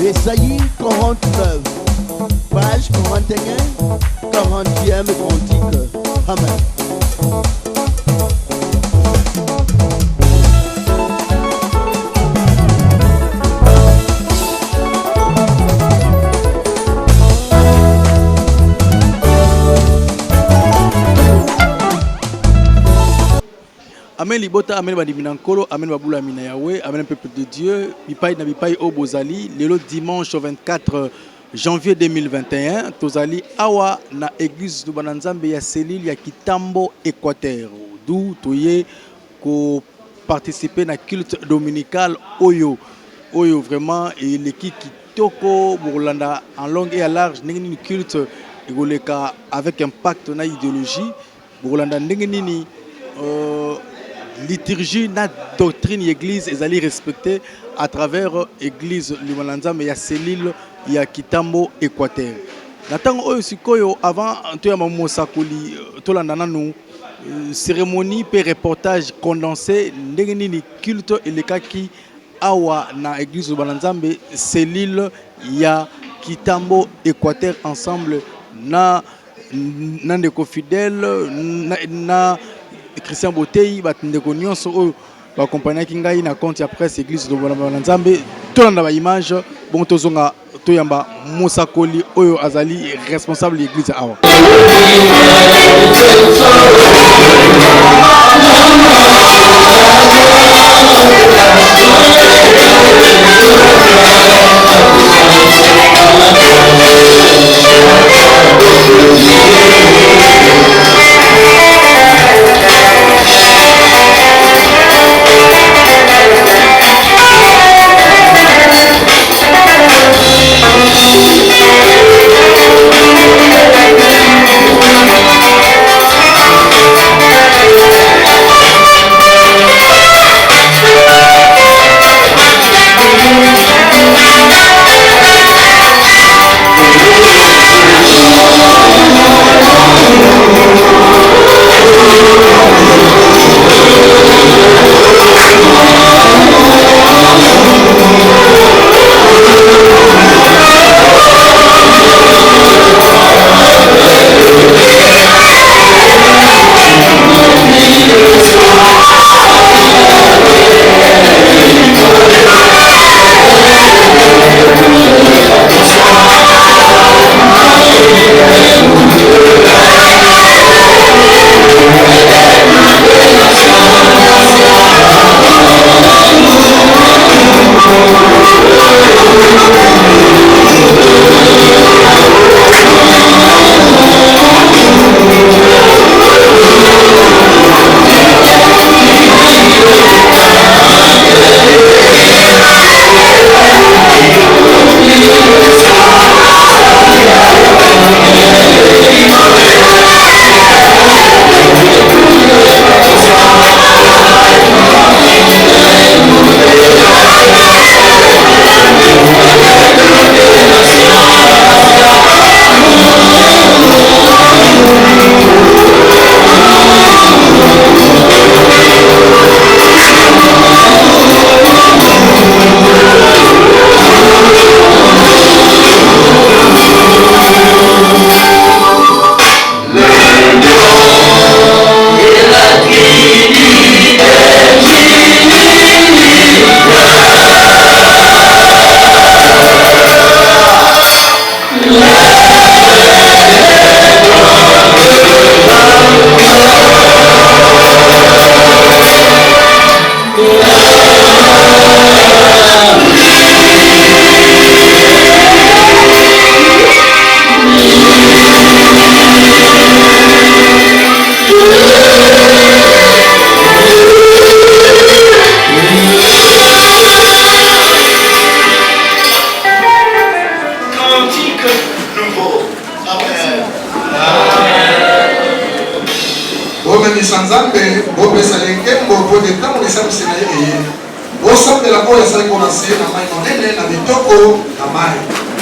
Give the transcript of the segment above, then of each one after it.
Esaïe 49, page 41, 40e cantique. Amen. Amen libota, amen badibinankolo, amen babula mina Yahweh, amen peuple de Dieu. Bipai na bipai obozali, lelo dimanche 24 janvier 2021, tozali awa na église du Bananzambe ya Selile ya Kitambo Équateur. D'où toye ko participer na culte dominical oyo vraiment et l'équipe kitoko Bourlanda en long et à large nini culte egoleka avec impact na idéologie Bourlanda nini liturgie na doctrine église ezali respectée à travers église Lumananza mais ya Selile ya Kitambo Équateur. Natango oyo sikoyo avant to ya mosakoli tolanda nanu cérémonie pe reportage condensé ndenge nini culte elekaki awa na église Lumananzambe Selile ya Kitambo Équateur ensemble na ndeko fidèle na Christian Botei batndeko nyonso oyo bakompagna kingai na compte ya presse église de Bananzambe tolanda ba image bon tozonga toyamba mosakoli oyo azali responsable l'église awa.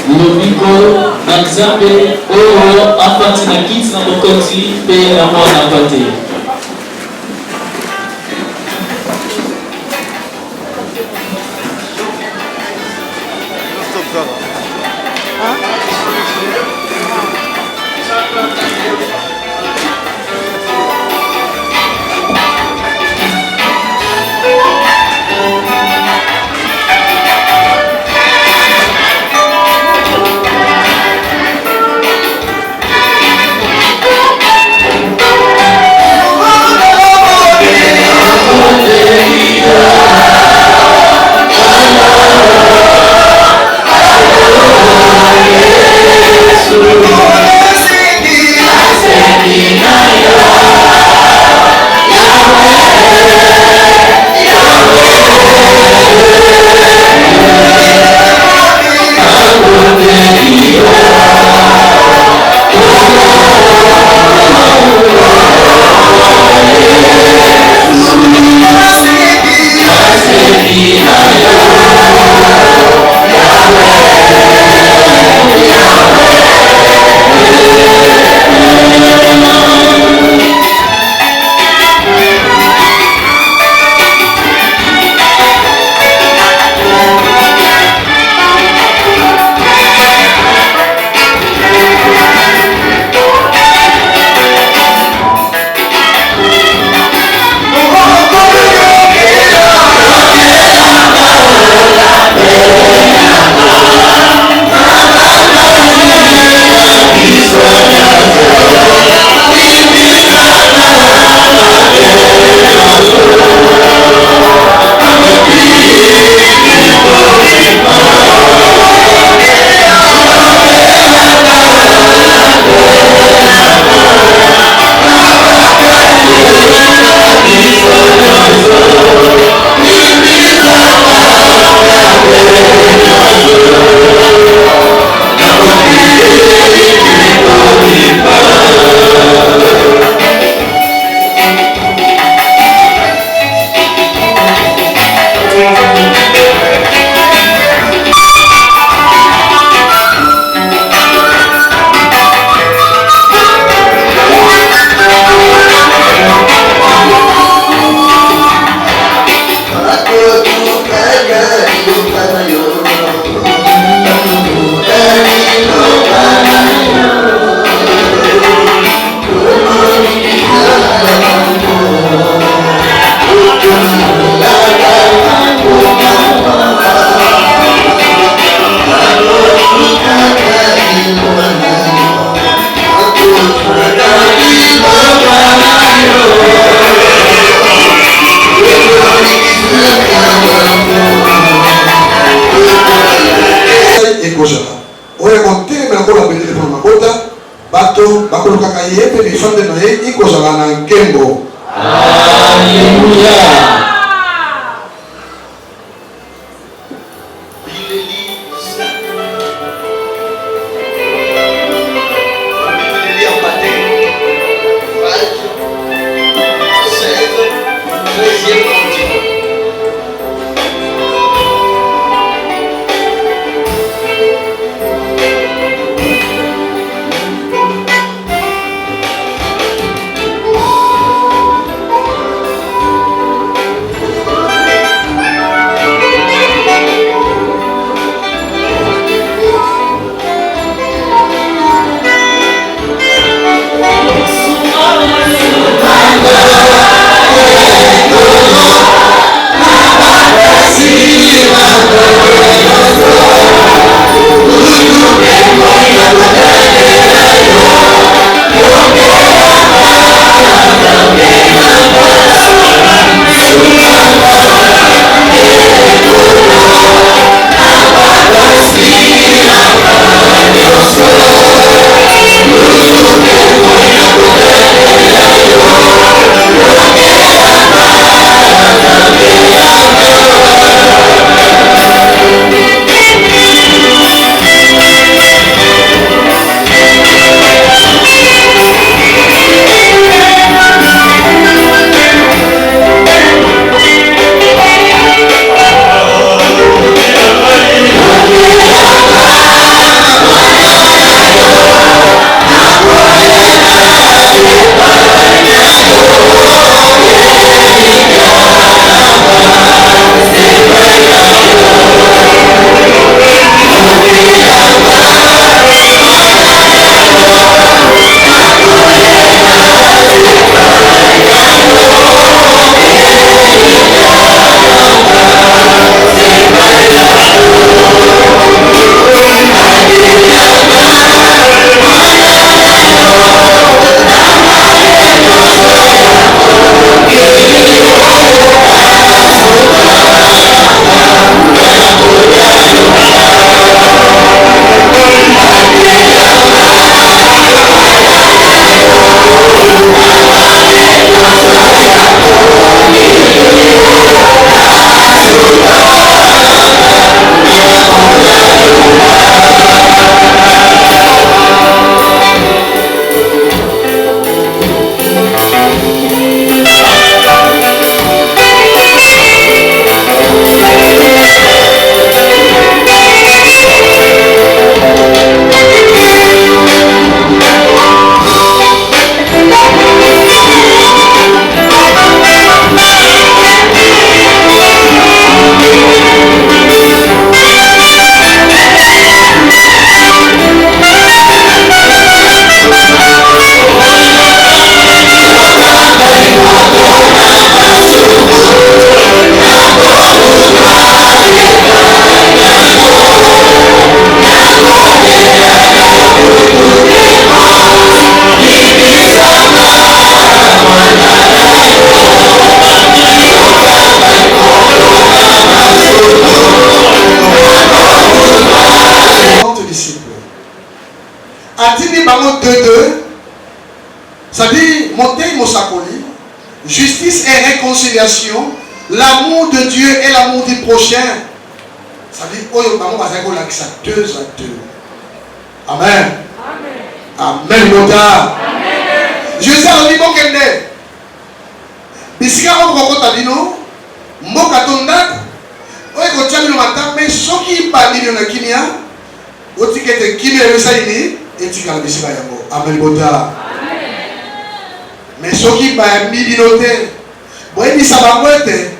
Lobiko na Nzambe oyo apati na kiti na mokonzi pe na mwana pate. C'est-à-dire, monter Mosakoli, justice et réconciliation, l'amour de Dieu et l'amour du prochain. C'est-à-dire, on va ça 2 à 2. Amen. Amen. Je sais à l'niveau qu'elle est. Bisika on va compter bino, mboka tonda, oye kotia bino matin, mais soki ba bino na kimia, otikete kimia le saini, etika bisika yango. Amen. Mais soki ba bino te, boye bisa ba mwete,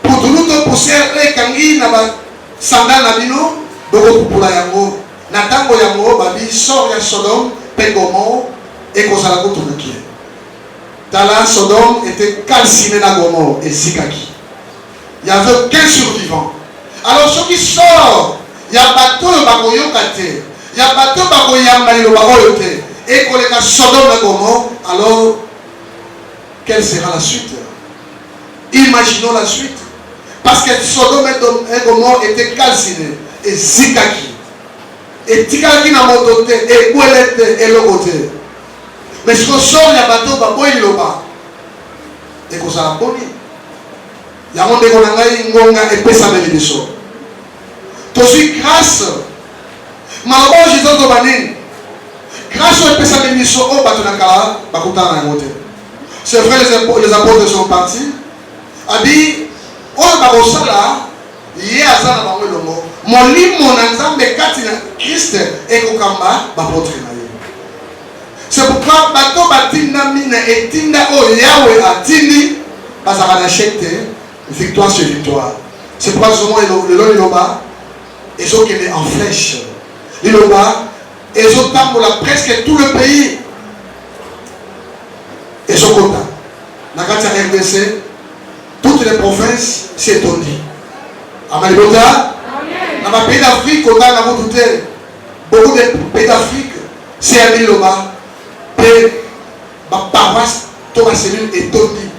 pour tout nous pousser les kangi na ba sandal na bino, boko pupula yango. Na tango yango babi sort ya Sodome, Pégomo et kozala kotunukie. Tala Sodome était calciné dans Gomorrhe et Zikaki. Il n'y avait qu'un survivant. Alors ceux qui sortent, il y a bateau le bagoyo kate, il y a bateau bagoyamba le bagoyo te, et qu'on est à Sodome et Gomorrhe, alors quelle sera la suite? Imaginons la suite. Parce que Sodome et Gomorrhe étaient calcinés et Zikaki. Et Tikaki n'a pas doté, et Ouelete et le côté. Mais ce qu'on sort, il y a bateau, il y a pas. Et qu'on s'en a boni. Il y a un monde qui a et pesa de l'émission. Tu suis grâce. Malheureusement, Jésus de Banin. Grâce au pesa de l'émission, au Batunakala, Bakutana et Moté. C'est vrai, les apôtres sont partis. Abi, on va au Sala, il y a ça dans le monde. Mon lit, mon ensemble, Katina, Christ et Kokamba, Bapotre. C'est pourquoi bateau batinda mine et tinda o Yahweh a tindi bazara n'achète victoire sur victoire. C'est pourquoi souvent le long iloba et ceux qui est en flèche iloba et ceux tambola presque tout le pays et ceux kota nakati RDC toutes les provinces s'étendent. Amen. Dans les pays d'Afrique kota n'a pas douté beaucoup de pays d'Afrique c'est un iloba. Et ma paroisse, toute ma cellule est tondue.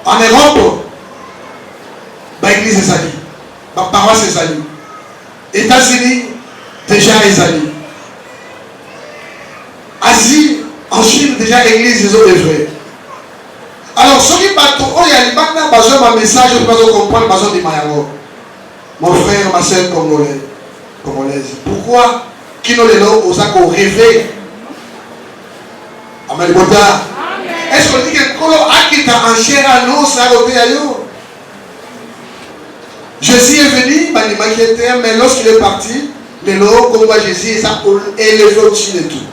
En Europe, ma église est allée. Ma paroisse est allée. États-Unis, déjà est allée. Asie, en Chine, déjà l'église est œuvrée. Alors, ceux qui battent, oh, il y a maintenant besoin de message, je ne peux pas comprendre, besoin de Mayango. Mon frère, ma soeur congolaise. Pourquoi qui nous les noms aux accords rêvés? Amen. Est-ce qu'on dit que Kolo Akita en chair à nous, ça a été à nous? Jésus est venu, mais lorsqu'il est parti, les lots, comme moi Jésus, ça a élevé au-dessus de tout.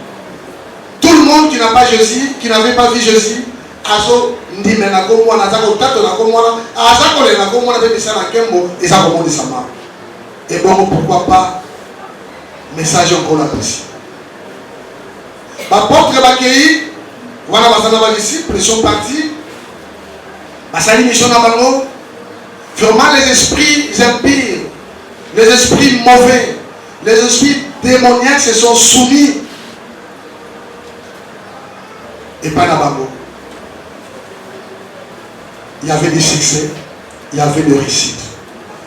Tout le monde qui n'a pas Jésus, qui n'avait pas vu Jésus, Azo, Ndime na Komwa, Nazako Tato na Komwa, Azako le na Komwa, avec ça na Kembo, et ça comment ça marche. Et bon, pourquoi pas, message encore l'apprécie. L'apôtre Bakei, voilà, les disciples sont partis. Vraiment, les esprits impurs, les esprits mauvais, les esprits démoniaques se sont soumis. Et pas là-bas. Il y avait du succès, il y avait de réussite.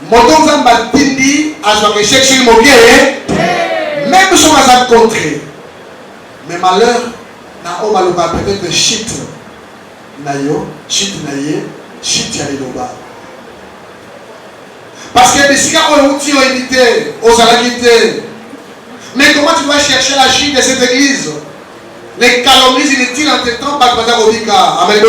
Moton Zamba Tindi, à ce que chaque chose même si on a rencontré. Mais malheur, na omaloba peut-être shit na yo, shit na ye, shit ya liloba. Parce que les sika ont outil ont évité, aux alakité. Mais comment tu vas chercher la chute de cette église? Les calomnies inutiles en tes temps, pas de Robika. Amen.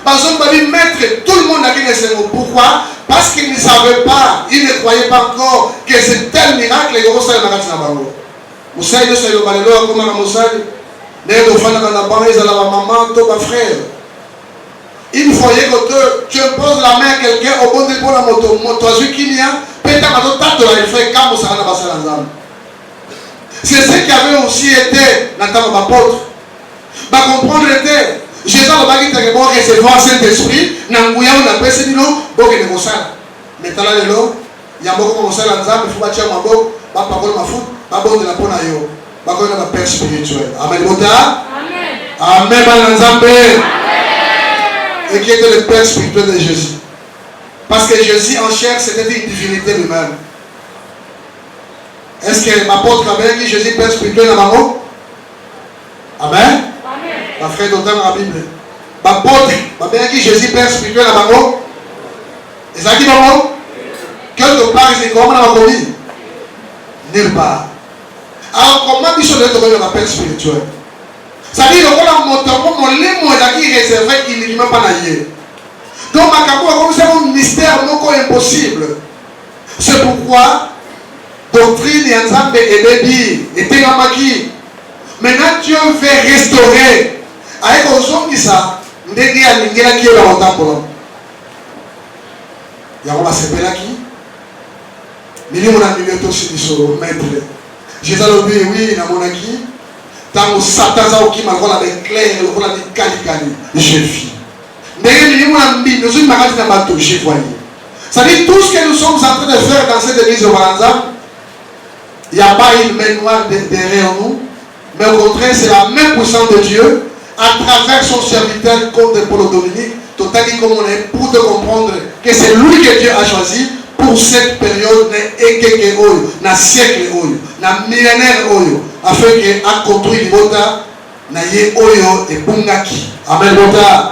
Parce qu'on va mettre tout le monde à qui c'est pourquoi? Parce qu'ils ne savaient pas, ils ne croyaient pas encore que c'est tel miracle et que ça n'a pas Moussaï de Saïlo Balelo, comme un Moussaï, les deux frères dans la banque, ils ont la maman, ton frère. Il faut que tu imposes la main à quelqu'un au bon dépôt de la moto, moto qui vient, peut-être à ton tête, il fait comme ça, on a passé la zone. C'est ce qui avait aussi été dans ta apôtre. Bah, comprendre était, Jésus a pas dit que bon recevoir Saint-Esprit, Nangouya, on a passé du nom, bon, il est comme ça. Mais t'as là, il y a beaucoup de choses dans il faut bâtir ma boque, ma parole, ma foule. Bon de la bonne ayo, bah qu'on a un père spirituel. Amen. Amen. Amen. Et qui était le père spirituel de Jésus. Parce que Jésus en chair, c'était une divinité lui-même. Est-ce que l'apôtre avait dit Jésus père spirituel à maman? Amen. Ma frère d'autant dans la Bible. Ma pote, ma bien qui Jésus Père spirituel à Bango. Et ça qui Bango? Quelque part, c'est comment dans la vie? Nulle part. Alors, comment ils sont dans la Père spirituel? Ça dit qu'on a monté mon lémo qui réservé uniquement par l'ailleurs. Donc, ma capo, c'est un mystère non impossible. C'est pourquoi doctrine et ensemble et baby et tégamaki. Maintenant, Dieu veut restaurer. Avec aux qui ça, ndenge ya lingela qui est dans le temple. Ya on va se faire qui? Mili mon ami de tous sur maître. Jésus a dit oui, na monaki. Tant Satan a qui m'a volé avec clair, le volé avec cali. Je vis. Ndenge mili mon ami, nous sommes marqués dans bateau, j'ai voyé. Ça dit tout ce que nous sommes en train de faire dans cette église de Walanza, il n'y a pas une main noire derrière nous, mais au contraire, c'est la main puissante de Dieu à travers son serviteur Comte Paul Dominique, totalement comme on est, pour te comprendre que c'est lui que Dieu a choisi pour cette période, dans siècle, dans millénaire, afin qu'il a construit Bota, Naye Oyo et Bungaki. Amen, Bota.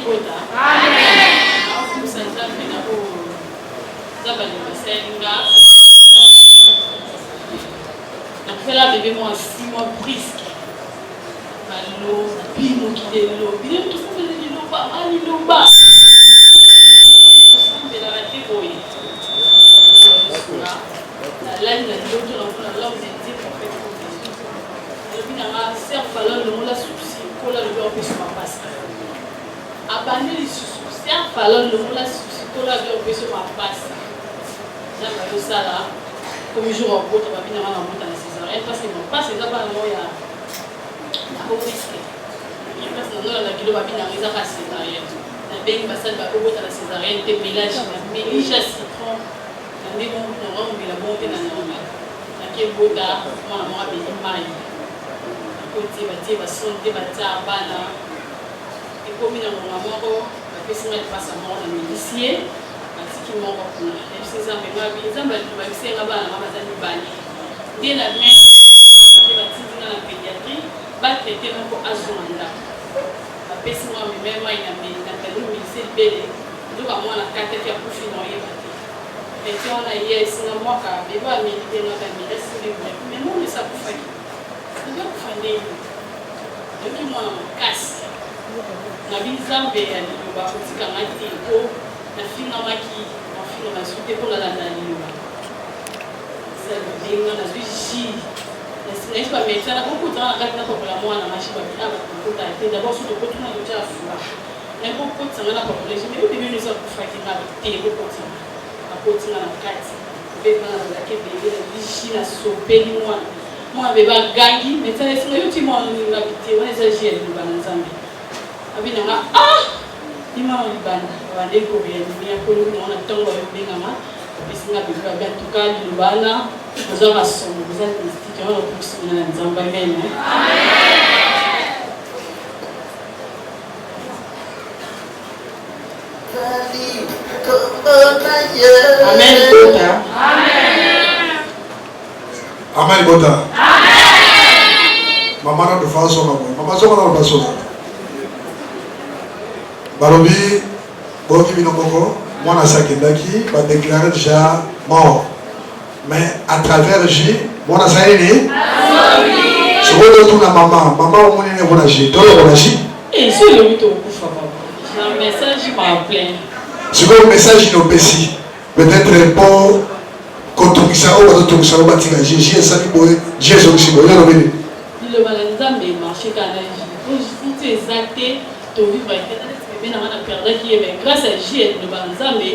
Bota. Amen. Nous sommes là bébé moi 6 mois brisque. Malo, pino qui est l'eau. Bien tout ça faisait du l'eau pas mal l'eau bas. Mais la raté boy. La langue de l'eau de l'enfant la langue des dieux pour faire protéger. Et puis dans la serre fallant le mot la souci pour la lui empêcher ma passe. Abandonner les soucis. Serre fallant le mot la souci pour la lui empêcher ma passe. J'aime ça là. Comme je joue en bout, on va venir à la montagne à Césarien parce que mon passe est d'abord il y a au risque. Il passe dans la kilo va venir à Césarien. La baigne va s'en va au bout à la Césarienne, des mélanges, mélange à citron, dans des bons noms, mais la bonté dans la normal. La qui est beau d'art, moi la mort a béni maille. La côté va dire, va sonner, va dire, bana. Et comme il y a mon amour, la personne elle passe à mort dans le lycée. Qui m'ont rappelé. Et ces hommes, les hommes, ils sont là-bas, dès la main, qui va tirer dans la pédiatrie, va traiter même pour Azouanda. La personne, même moi, il a fait le lycée belé. Donc, à moi, la carte qui a pu finir. Et si on a hier, c'est un mois, mais va militer dans la médecine, mais nous, on ne sait pas faire. On ne peut pas faire. Donc, moi, on casse. On a vu les hommes, et on va faire un petit peu. Na finga maki na finga masute pour la landali c'est bien na zuishi n'est pas médecin na beaucoup dans la carte na pour la moi na machi ba bien ba pour ta été d'abord surtout pour tout na déjà fou na beaucoup de ça na population mais au début nous ça pour faire na té ko ko na côté na carte be na la ke be na zuishi na sopeli moi be ba gangi mais ça c'est yo ti moi na bité on exagère nous ba nzambe abi na Ima libanda wande ko bien bien ko lu mona tongo yo benga ma bisinga biba bien tout cas libana nous avons son vous êtes institution au pour na nzamba ngene amen bota amen bota mama na de façon mama so na baso Balobi, Boki Binokoko, moi na Sakendaki, va déclarer déjà mort. Mais à travers J, moi na Saïni, c'est quoi tout na maman, maman au monde n'est pas J, toi le J. Et c'est le mytho pour faire un message m'a plein. C'est quoi le message inopéci? Peut-être pour quand on ça ou quand on ça va tirer J, J ça dit boy, J c'est aussi boy, non mais. Le balanza mais marché canal J. Pour tu exacté, tu vivre avec mais grâce à J de Banzambe,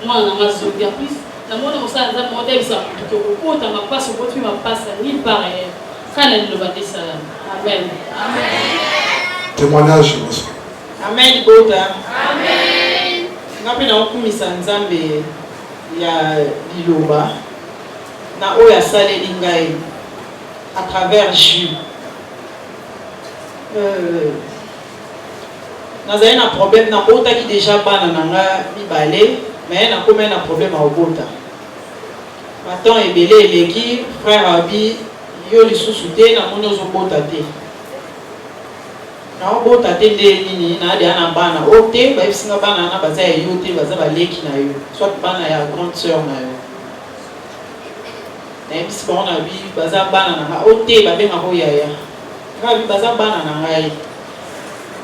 moi on a ma zone plus. La moi on s'en a modèle ça que au temps ma passe au tu ma passe ni par quand elle le va dire ça. Amen. Amen. Témoignage. Amen Boda. Amen. Ngapena okumisa Nzambe ya Liloba na oya saleli ngai à travers J. Nazali na problème na bota qui déjà bana nanga mibale mais na comme na problème à bota. Maintenant ebele eleki frère Abi yo lisusu te na moni ozo bota te. Na bota te nde nini na dia na bana o te ba bisinga bana na baza yo te baza baleki na yo soit bana ya grande sœur na yo. Na bisi ba na bi baza bana na o te ba benga ko yaya. Nga bi baza bana na ngai.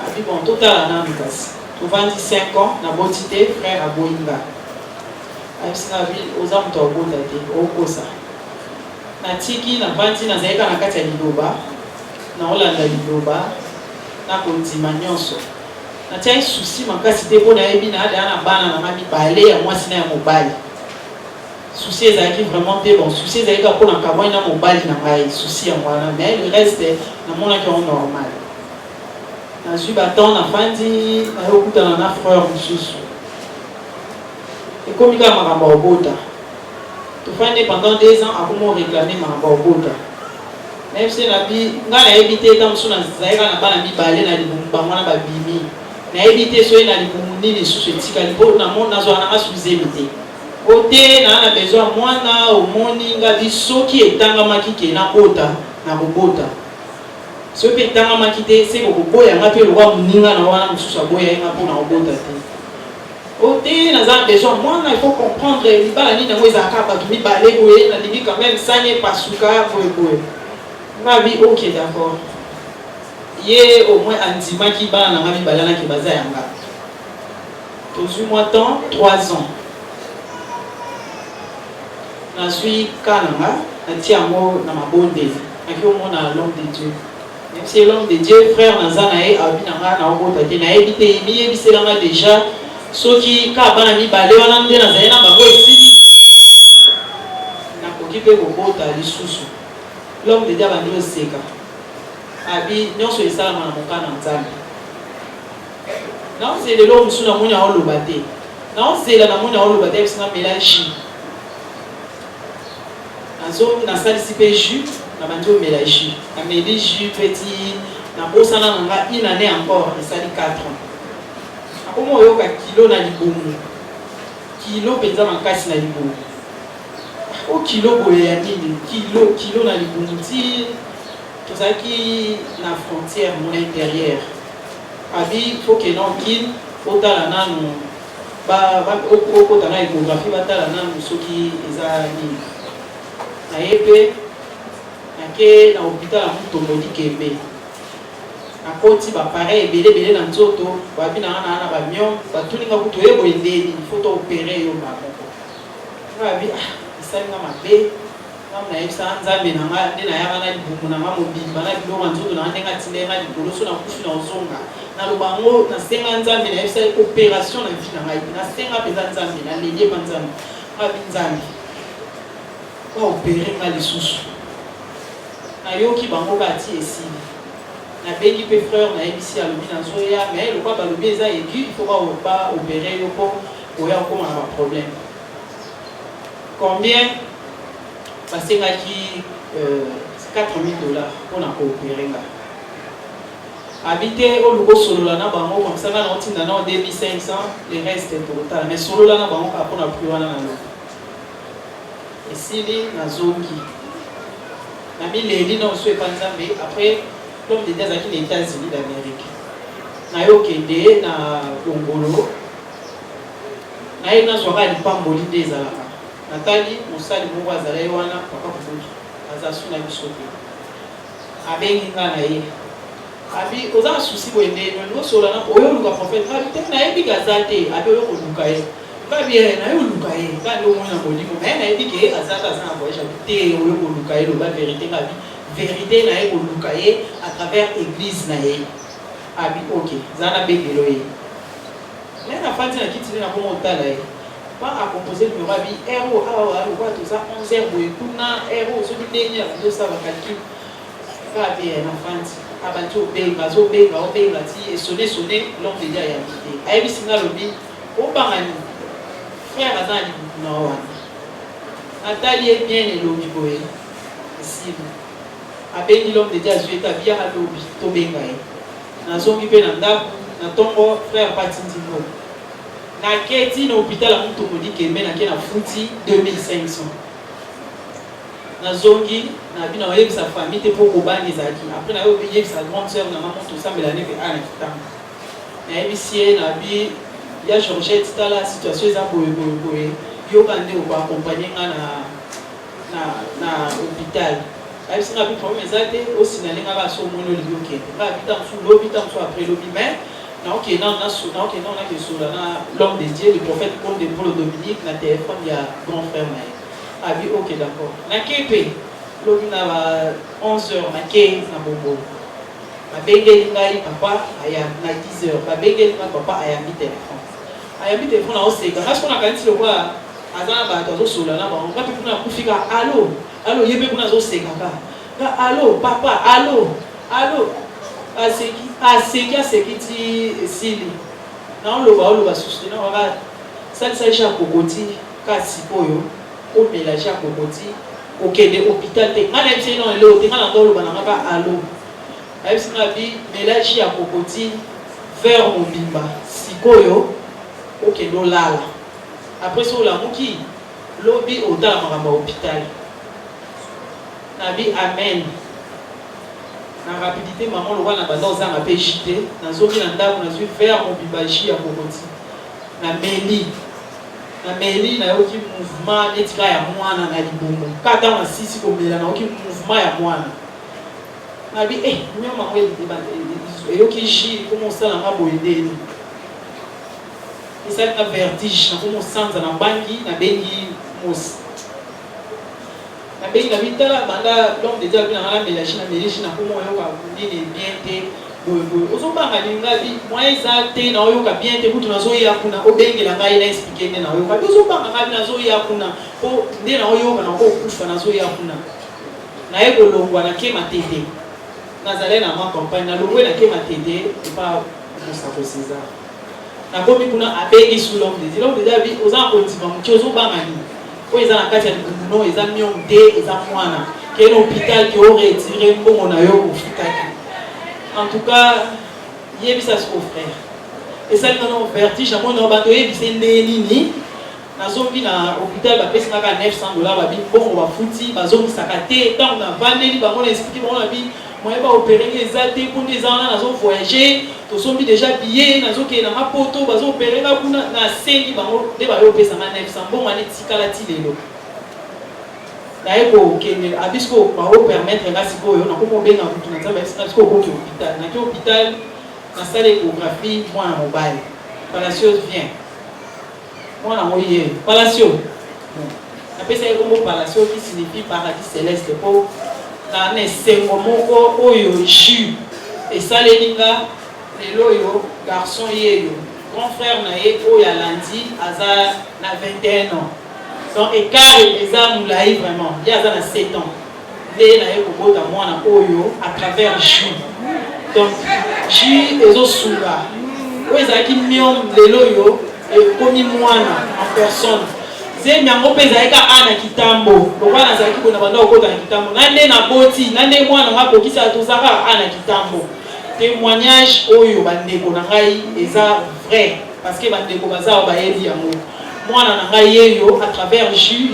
Abi bon total na mbasi. Tu vends 5 ans na botité frère à Boinga. Abi sina bi oza mto bota te okosa. Na tiki na vandi na zaika na kati ya Liloba. Na Olanda Liloba. Na kontima nyonso. Na tia souci makasi te bona yebi na ada na bana na mami balé ya mwasi na ya mobali. Souci ezaki vraiment te bon. Souci ezaki ka pona kabwa na mobali na ngai. Souci ya mwana mais le reste na mona ki on normal. Na suis battant na fandi na okutana na frère mususu. Et comme il a maramba obota. Tu fais pendant 2 ans à comment réclamer maramba obota. Même si na bi nga na éviter tant sous na zaira na bana bi balé na libumba mwana ba bimi. Na éviter so na libumuni ni sous tika libo na mon na zo na asuze éviter. Ote na besoin mwana au moni nga bi soki etanga makike na bota na bobota. Ce qui est en quitté, c'est que vous pouvez appeler le roi Mouninga, na wana mususu aboya nga pour na obota te. Ote naza besoin moi il faut comprendre libala ni na mweza akaba tu mi balé boye na libi quand même sanye pasuka boye. Ma vie OK d'accord. Yé au moins andima ki bana na ngami balana ki baza yanga. Tozu moi temps 3 ans. Na suis kananga na tiamo na mabonde. Aki au moins na l'homme de Dieu. Même si l'homme de Dieu, frère Nazanae, a bien na évité, il y déjà ceux qui kabana mi balé wana ndé Nazanae na bango esili na kokipe kokota lisusu. L'homme de Dieu va nous seka. Abi nyonso esalama na mokana nzambe. Non c'est de l'homme sous la munya olobate. Non c'est la munya olobate parce que mélange. Nazo na salisipe jus na banjo mélange. Na mélange jus petit na bosana nga une année encore et ça dit 4 ans. Akomo yoka kilo na libomu. Kilo penza makasi na libomu. O kilo boye ya nini? Kilo na libomu ti tout ça qui na frontière mon intérieur. Abi faut que non kin faut tala nanu ba ko tana échographie ba tala nanu soki eza nini. Na ebe na ke na hôpital muto modi kembe. Na koti ba pareil belé na nzoto ba bina na ba mion ba tuninga kuto ebo ndeni faut to opérer yo ba ko. Na bi isanga mabe na yebisa nzambe na nga nde na yaba na libumu na nga mobimba na biloko nzoto na ndenga tindenga libolo so na kufi na ozonga na lobango na senga nzambe na yebisa opération na vie na ngai na senga peza nzambe na lelie pa nzambe abi nzambe ko opérer nga lisusu na yoki bango bati esili na bengi pe frère na yebisi alobi na zoya mais le quoi balobi eza aigu il faut pas opérer yo po oya okoma na ba problème combien parce que qui $4,000 pour na coopérer là habiter au logo solo là na bango comme ça na otinda na 2500 le reste total mais solo là na bango pour na plus wana na lo et si li na zongi na mileli na oso epanzambe après l'homme de Dieu qui les États-Unis d'Amérique na yo kende na Longolo na ina soka di pamboli des alaka Nathalie musali mungu azalai wana papa kubuki azasuna bisote abengi nga na ye abi oza souci boende no sola na oyo luka prophète abi te na yebi gazate abi oyo luka ye kabi na yo luka ye ka ndo mona bolimo mais na yebi ke azata za voyage abi te oyo luka ye lo ba vérité ngabi vérité na ye luka ye à travers église na ye abi OK zana begelo ye mais na fati na kitile na komo tala ye pas à composer le numéro abi héros awa le quoi tout ça 11h boy kuna héros so bi denye de ça va calcul pas bien enfant abato be bazo be ga obe la ti et sonner l'homme de Dieu ya quitté ayi singa lobi o bangani frère azali na wana Nathalie bien et lobi boy si abengi l'homme de Dieu azu établi à lobi to benga ye na zongi pe na ndaku na tongo frère patindingo na keti na hôpital à mutu modi kembe na ke na futi 2500 na zongi na bina waye sa famille te pour kobani zaki après na yo payer sa grande sœur na maman tout ça mais l'année fait ana kitamba na ebisie na bi ya Georgette tala situation za boye yo kande o ba accompagner na hôpital ay singa bi problème ezate aussi na lenga ba so mono libyo ke ba bitam sous l'hôpital so après l'hôpital mais non, ok, non, l'homme de Dieu, le prophète Paul de Paul Dominique, na téléphone, il y a grand frère Maï. Ah oui, ok, d'accord. Na kepe, l'homme n'a 11h, na ke, na bobo. Na bege ngai papa, aya na 10h. Na bege ngai papa, aya mi téléphone. Aya mi téléphone, na oseka. Parce qu'on a quand il le voit, azana ba tozo sola na ba. On va plus na kufika, allô, allô, yebe kuna zo seka ka. Allô, papa, allô, allô. Aseki ti sili na oloba susu na waka salisa isha kokoti kasi oyo o mélange kokoti okende hôpital te ngana yebisi na lelo te ngana ndoloba na ngaka alo ayebisi na bi mélange ya kokoti vers mobimba sikoyo okende olala après so olamuki lobi otala makambo ya hôpital na bi amen na rapidité maman le roi na banda ozanga pe jité na zoki na ndako na zui vers mon bibaji ya kokoti na meli na yoki mouvement netika ya mwana na libongo kata na sisi komela na yoki mouvement ya mwana na bi nyoma ngwe de yoki ji comme ça na maboyedeni isa na vertige na comme sanza na bangi na bengi mos na bengi na bitala banda donc déjà bien na mélange na mélange na comme yoka nini bien te ozobanga lingabi moyen za te na oyoka bien te kutu nazoya kuna obengela ngai na expliquer nde na oyoka ozobanga ngai nazoya kuna po nde na oyoka na okufa nazoya kuna na ekolongwa na kema tete nazale na ma campagne na longwe na kema tete pas Moussako César na komi kuna abengi sous l'homme de l'homme de David ozanga kontima muki ozobanga ni o eza na kati ya libuno eza mion te eza mwana ke na hôpital ki o retire mbongo na yo ofutaki. En tout cas, il y a ça au frère. Et ça, nous avons vertige. Nous avons battu ni na zombi na hôpital ba pesa ka $900 ba bi bon ba futi ba zombi sakate tant na vandeli ba mon expliquer ba na bi moyen ba opérer ezate pour des ans na zo voyager to zombi déjà billet na zo ke na mapoto ba zo opérer na kuna na sengi ba de ba yo pesa na $900 bon ane tikala ti lelo. D'ailleurs, abisko ba o permettre nga siko yo na ko benga mutu na tamba abisko ko ki hôpital na ki hôpital na salle échographie moi na mobile Palacios vient moi na moye Palacios apesa ko Palacios qui signifie paradis céleste po na ne sengo moko oyo ju et saléninga lelo yo garçon yeyo grand frère na ye oyo alandi aza na 21 ans. Donc, écart les âmes nous l'aïe vraiment. Il y a 7 ans. Les naïe kobota mwana oyo à travers Ju. Donc, Ju ezo souga. Oyo qui miom lelo yo komi mwana en personne. Zé miango peza eka ana kitambo. Lokwana zaki kona banda okota na kitambo. Nande na boti, nande mwana ngako kisa tozaka ana kitambo. Témoignage oyo bandeko na ngai eza vrai parce que bandeko bazao ba yebi yango. Moi, je à travers Ju,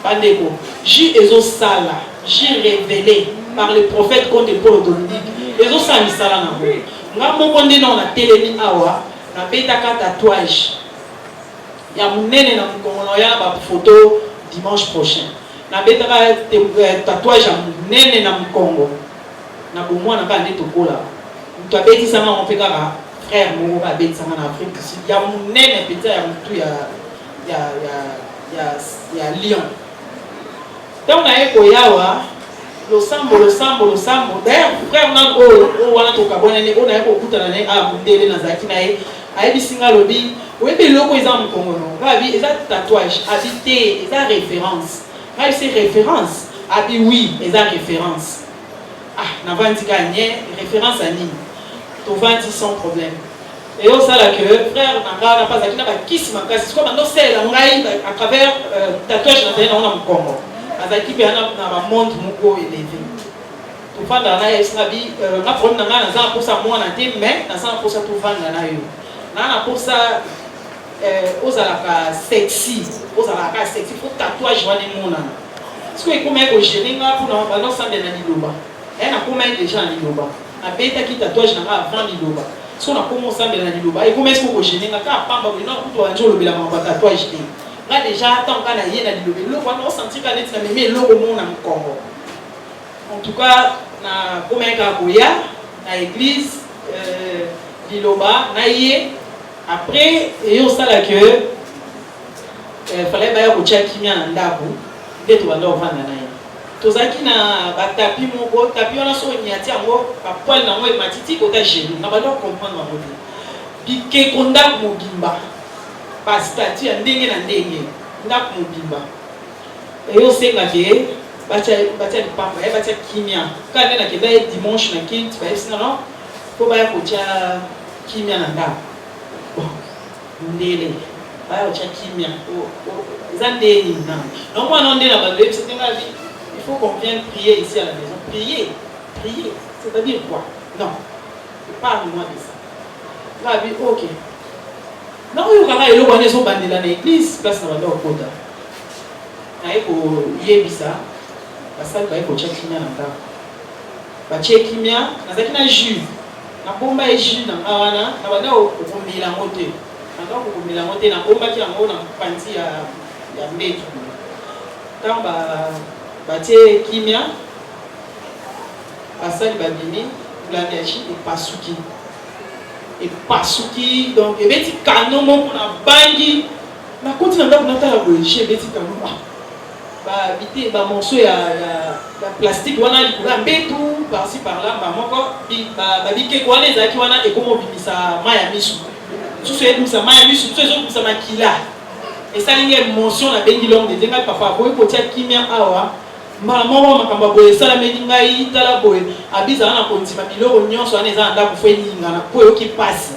bandeko. Ju ezo sala, Ju révélé par le prophète contre Paul Dominique. Ezo sala misala na ngo. Nga moko nde na telemi awa na betaka tatouage. Ya munene na mukongo ya ba photo dimanche prochain. Na betaka tatouage ya munene na mukongo. Na bomwa na ba nde tokola. Mutu abeti sama on peka frère moko ba beti sama na Afrique du Sud. Ya munene peta ya mutu ya Lyon. Donc na eko yawa le sambo d'ailleurs frère na o wana to kabona ne o na eko kutana ne a mundele na zaki na ye ayebi singa lobi webi loko eza mukongo no ngabi eza tatouage habité eza référence ngabi c'est référence abi oui eza référence na vandi ka nye référence à nini to vandi sans problème. Et on sait que frère n'a pas acquis n'a kisi makasi c'est comme dans celle à travers tatouage na on a mon Congo azaki pe na ba monde moko élevé to fanda na yesabi na problème na za pour ça moi na te mais na za pour ça to fanda na yo na pour ça ozala ka sexy faut tatouage wana mona ce que comme ko géringa pour na ba no sande na liloba na comme déjà na liloba na beta ki tatouage na avant liloba. Si on a commencé à faire des choses, et comment est-ce qu'on peut gêner quand on a un tatouage là déjà, tant qu'on a des choses, on a senti qu'on a mis le monde dans le Congo. En tout cas, on a l'église, Liloba, après, il fallait que tozaki na batapi moko tapi wana so nyati yango ba poil na moi matiti kota gelu na bado comprendre ngo bike konda mobimba ba statut ya ndenge na ndenge ndako mobimba eyo senga ke bacha pamba ya bacha kimia kana na keba dimanche na kit ba esina no ko ba kocha kimia na ndako ndele ba kocha kimia o zandeni na no mwana ndela ba lepe senga vi. Il faut qu'on vienne prier ici à la maison. Prier, c'est-à-dire quoi? Non, parle-moi de ça. Là, oui, ok. Non, il y a des gens qui sont dans l'église, place dans le Kota. Il y a des gens qui sont dans batie kimia nazaki na jus na bomba e jus na ngawana na banda okomela ngote nanga okomela ngote na bomba ki yango na panzi ya mbetu tamba batie kimia asali babini blande ya jus epasuki donc ebeti kano moko na bangi na koti na ndako natala boye jus ebeti kano bite ba morceau ya plastique wana likula mbetu par-ci par-là ba moko ba bike kwana ezaki wana ekomo bimisa maya misu susu ebimisa maya misu susu ezobimisa makila esalingi émotion na bengi longue de ngai papa boye kotia kimia awa mbala moko makambo boye esalameli ngai tala boye abizala na kondima biloko nyonso wana eza na ndako fo eningana po eyoki pasi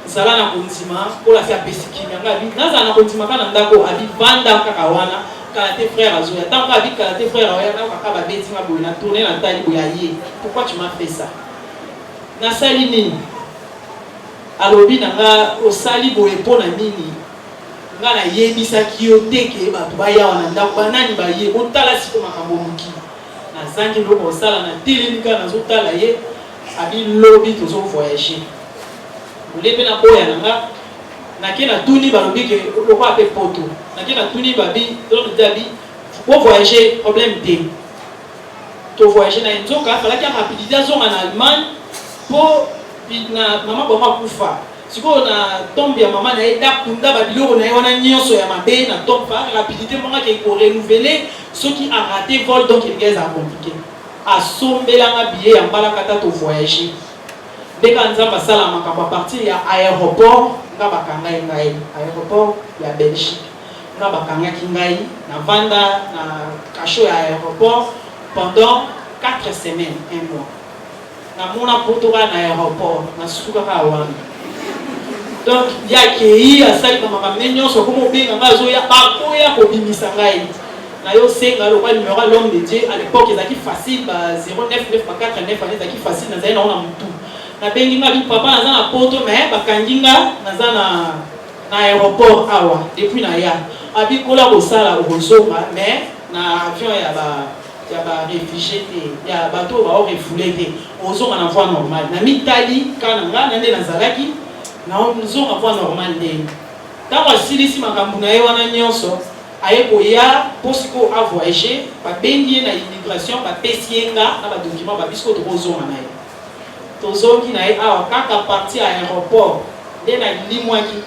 zala na kondima mpola se apesi kimia ngai nazala na kondima kaka na ndako abivanda kaka wana kala tes frères azoya tant que avec kala tes frères oya na kaka ba beti nga boye na tourner na tali boya ye pourquoi tu m'as fait ça na sali nini alobi na nga osali boye pona nini nga na yebisaki yo teke bato baya wana ndako banani baye otala siko makambo moki na zangi loko osala na tilimika nazotala ye abi lobi tozo voyager olepe na boya na nga nake na tuni balobi ke loko ape poto nake na tuni babi donc dabi pour voyager problème te to voyager na nzoka falaki rapidité azonga na Allemagne po na mama boma kufa siko na tombe ya mama na eda kunda babiloko na yona nyonso ya mabe na top rapidité monga ke ko renouveler ce qui a raté vol donc il est compliqué asombela nga billet ya mbala kata to voyager deka nzamba sala makambo a partir ya aéroport nga bakanga ngai aéroport ya Belgique nga bakanga ki ngai na vanda na cachot ya aéroport pendant 4 semaines 1 mois na mona potoka na aéroport na suka ka wana donc ya kei asali makambo nyonso ko mobenga ngazo ya bakoya ko bimisa ngai na yo senga lo kwa numéro l'homme de Dieu à l'époque ezaki facile ba 099 ba 49 ani ezaki facile na zai na ona mutu na bengi ngabi papa naza na poto mais bakanginga naza na aéroport awa depuis na ya abi kola kosala ozonga mais na avion ya ba réfugié te ya bato ba refoulé te ozonga na voie normale na mitali kana nga na nde nazalaki na ozonga voie normale nde tango asilisi makambo na ye wana nyonso aye koya posiko a voyager babengi ye na immigration bapesi ye nga na badocument babisiko tokozonga na ye tozoki na ye awa kaka parti aéroport nde na limwaki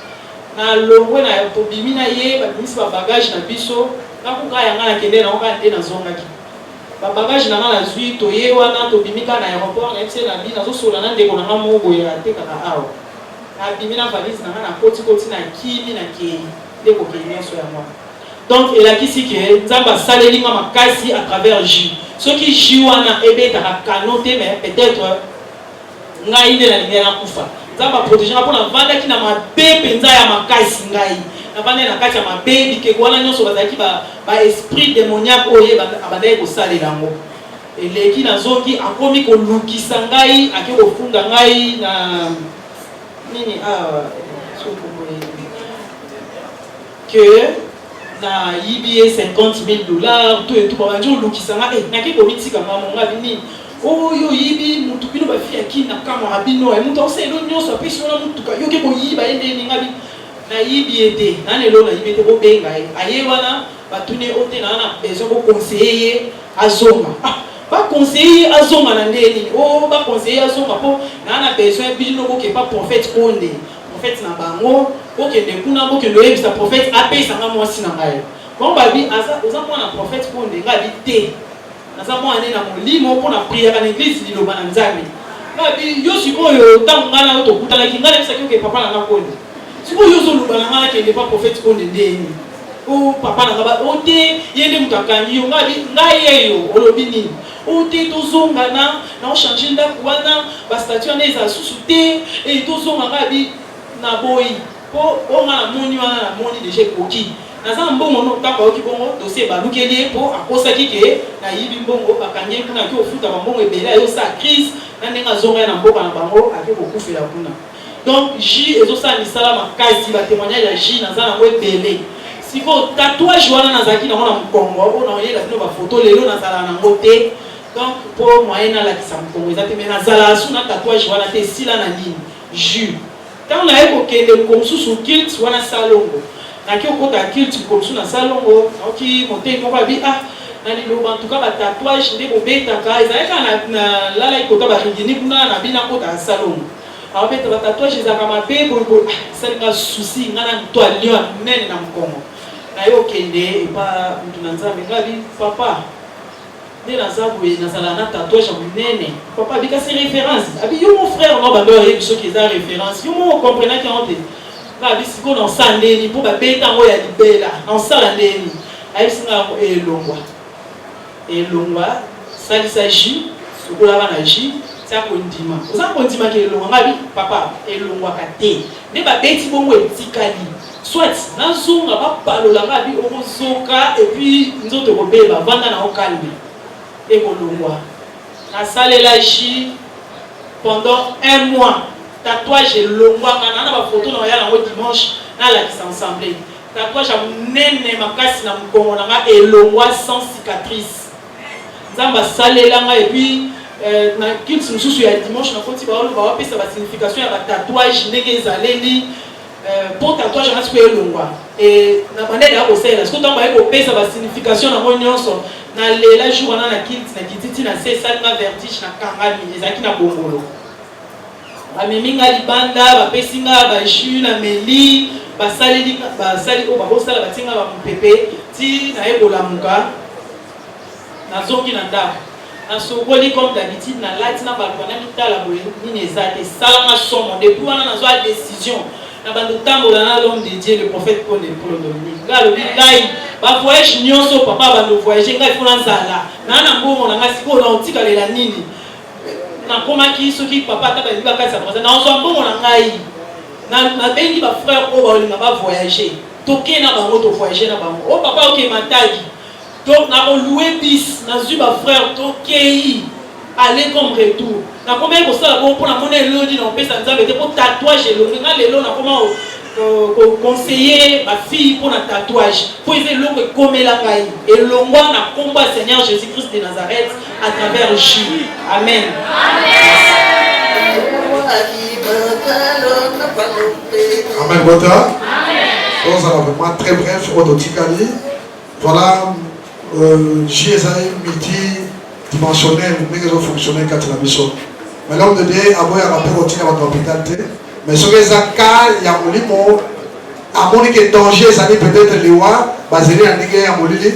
na longwe na tobimi na ye babimisi babagage na biso nakuka yanga na kende na oka nde nazongaki babagage na nga nazwi toye wana tobimi kaka na aéroport na yebise na bi nazosola na ndeko na nga moko ya atekaka awa nabimi na valise na nga na kotikoti na kimi na kei nde kokei nyonso ya mwana donc elakisi ke nzambe asaleli nga makasi à travers jus soki jus wana ebetaka kano te mais peut-être ngai nde nalingi nakufa nzambe aprotége nga mpona vandaki na mabe mpenza ya makasi ngai navandaki na kati ya mabe bikeko wana nyonso bazalaki baesprit démoniaque oyo abandaki kosalela yango eleki nazongi akomi kolukisa ngai ake kofunda ngai na nini awa que na yibi $50,000 to etu babandi olukisa nga nake komitika mamo nga bini oyo yibi mutu bino bafi ya kina kamwa bino mutu oselo nyonso apesi wana mutuka yoke koyiba ende ninga bi na yibi ete nane lo na yibi ete bobenga aye wana batune ote na na besoin ko conseiller azonga ba conseiller azonga na ndeni ba conseiller azonga po na na besoin bino ko ke pas prophète konde prophète na bango ko ke de kuna ko ke lo yebisa prophète apesa nga mwasi na ngai ko babi aza mwana prophète konde ngabi te naza mwana na molimo mpona prière na église liloba na nzambe ngabi yo sikoyo ntango ngana yo tokutanaki ngana bisaki oke papa na nga konde sikoyo yo zoluba na ngana kende pa prophète konde ndeni o papa na nga ote yende mutu akangi yo ngabi ngai yeyo olobi nini ote tozonga na ochange ndako wana bastatue wana eza susu te tozonga ngabi na boyi po onga na moni wana na moni deja ekoki naza mbongo no taka oki bongo dossier balukeli po akosaki ke na yibi mbongo bakangi kuna ki ofuta mbongo ebele ayo sa crise na ndenga zonga na mboka na bango ake kokufela kuna donc J ezosa misala makasi ba témoignage ya J naza na ebele siko tatouage wana nazaki na mona mkongo ona oyela bino ba photo lelo nazala na ngote Donc pour moyen à la qui s'en mais na zala sous na tatouage wana te sila na ligne jus quand na eko kende comme sous kilt wana salongo na ki okota kilt comme sous na salongo oki monter ko ba bi ah na ni en tout cas ba tatouage nde bobeta ka ezaleka na lala ikota ba ringini kuna na bina kota salongo alors peut ba tatouage za kama pe bo salinga souci ngana to lion nene na mkongo na yo kende pa mtu na nzambe ngabi papa de la zaboué na zalana tatouage munene papa bika c'est référence abi yo mon frère no bando ye biso ki za référence yo mo comprendre que on te ba bisiko na sandeni pour ba beta ngo ya libela na sala ndeni ayi singa elongwa salisa ji sokola bana ji ça kondima oza kondima ke elongwa ngabi papa elongwa kate ne ba beti bongo etikali soit na zunga ba palola ngabi ozoka et puis nzoto ko beba vanda na okalme et kolongwa na salela ji pendant 1 mois tatouage elongwa kana na ba photo na ya na dimanche na la qui s'ensemble tatouage nene makasi na mkongo na nga elongwa sans cicatrice nzamba salela nga et puis na kilt mususu ya dimanche na koti ba oloba pesa ba signification ya ba tatouage ndenge ezaleli pour tatouage na siko elongwa et na bandele ya kosela parce que tant ba eko pesa ba signification na ngo nyonso na lela jour na kilt na kititi na se salma vertige na kangami ezaki na bongolo bameminga libanda bapesinga ba jus na meli basali o bakosala batinga ba mupepe ti na ebola muka na zongi na ndako na sokoli comme d'habitude na lati na balkona mitala boye nini ezate salanga somo depuis wana na zwa décision na bando tambola na l'homme de Dieu le prophète Paul Dominique ngalo bikai ba voyage nyonso papa bando voyager ngai fona nzala na mbongo na ngasi ko na otika lela nini na koma ki soki papa ta ba liba kasa na nzo mbongo na ngai na bengi ba frère o ba olinga ba voyager toke na bango to voyager na bango o papa oke matagi donc na louer bis na zu ba frère tokei aller comme retour na combien ko sala bon pour na mona elodi na pesa nzambe te pour tatouage elongi na lelo na comment conseiller ma fille pour na tatouage pour ese longo komela ngai elongwa na komba Seigneur Jésus-Christ de Nazareth à travers Jésus. Amen. Amen. Bota. Amen. Vraiment très bref, Odotikali. Voilà, JSI multidimensionnel, mais ils ont fonctionné quand la mission. Mais l'homme de Dieu a beau y rappeler au tir à votre hôpital, mais ce que les cas, il y a mon lit, à mon lit, danger, ça dit peut-être les rois, basé en Ligue à mon lit,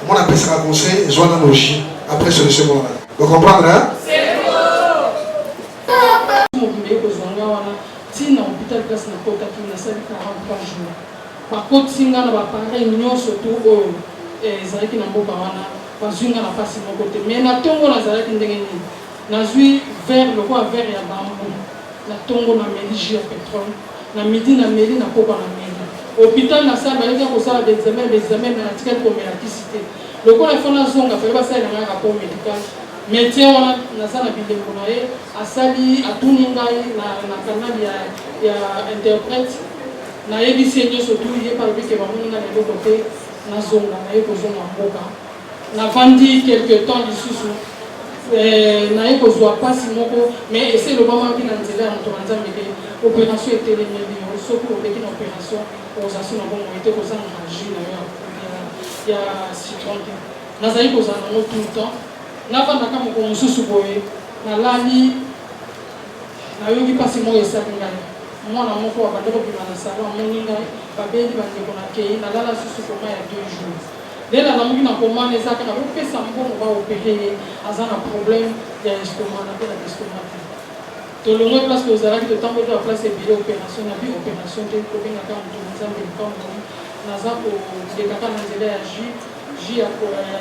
on appelle ça conseil, ils ont dans nos chiens. Après ce second là. Vous comprenez, hein? C'est par contre, si on a pareil, nous surtout ezalaki na mboka wana bazwinga na pasi moko te mais na tongo nazalaki ndenge nini nazwi verre lokwa verre ya bambu na tongo na meli jus ya pétrole na midi na meli na pokwa na meli hôpital na sala baleki kosala examen mais natikali komela kisi te lokola ifo nazonga fale basala na rapport médical médecin wana naza na bilembo na ye asali atuni ngai na canal ya interprète nayebisi ye nyonso tu ye palobi ke bamoninga na eloko te nazonga naye kozonga mboka navandi quelque temps lisusu naye kozwa pasi moko mais ese elobamaki na nzela ya moto na nzambe te opération etelemeli yo soki oleki na opération okoza so na bongo ete kozanga na jus na yo ya citron te nazali kozala nango tout le temps navandaka moko mosusu boye nalali nayoki pasi moko esali ngai mwana moko abanda kobima na salon amoni ngai babeli bandeko na kei nalala susu koma ya 2 jours nde nalamuki na komana eza kaka bopesa mbongo baopere ye aza na problème ya estomac na mpe na estomac te tolongwe place ozalaki totamboli ya place ebele opération na bi opération te tobengaka moto nzambe likambo naza kolekaka na nzela ya jus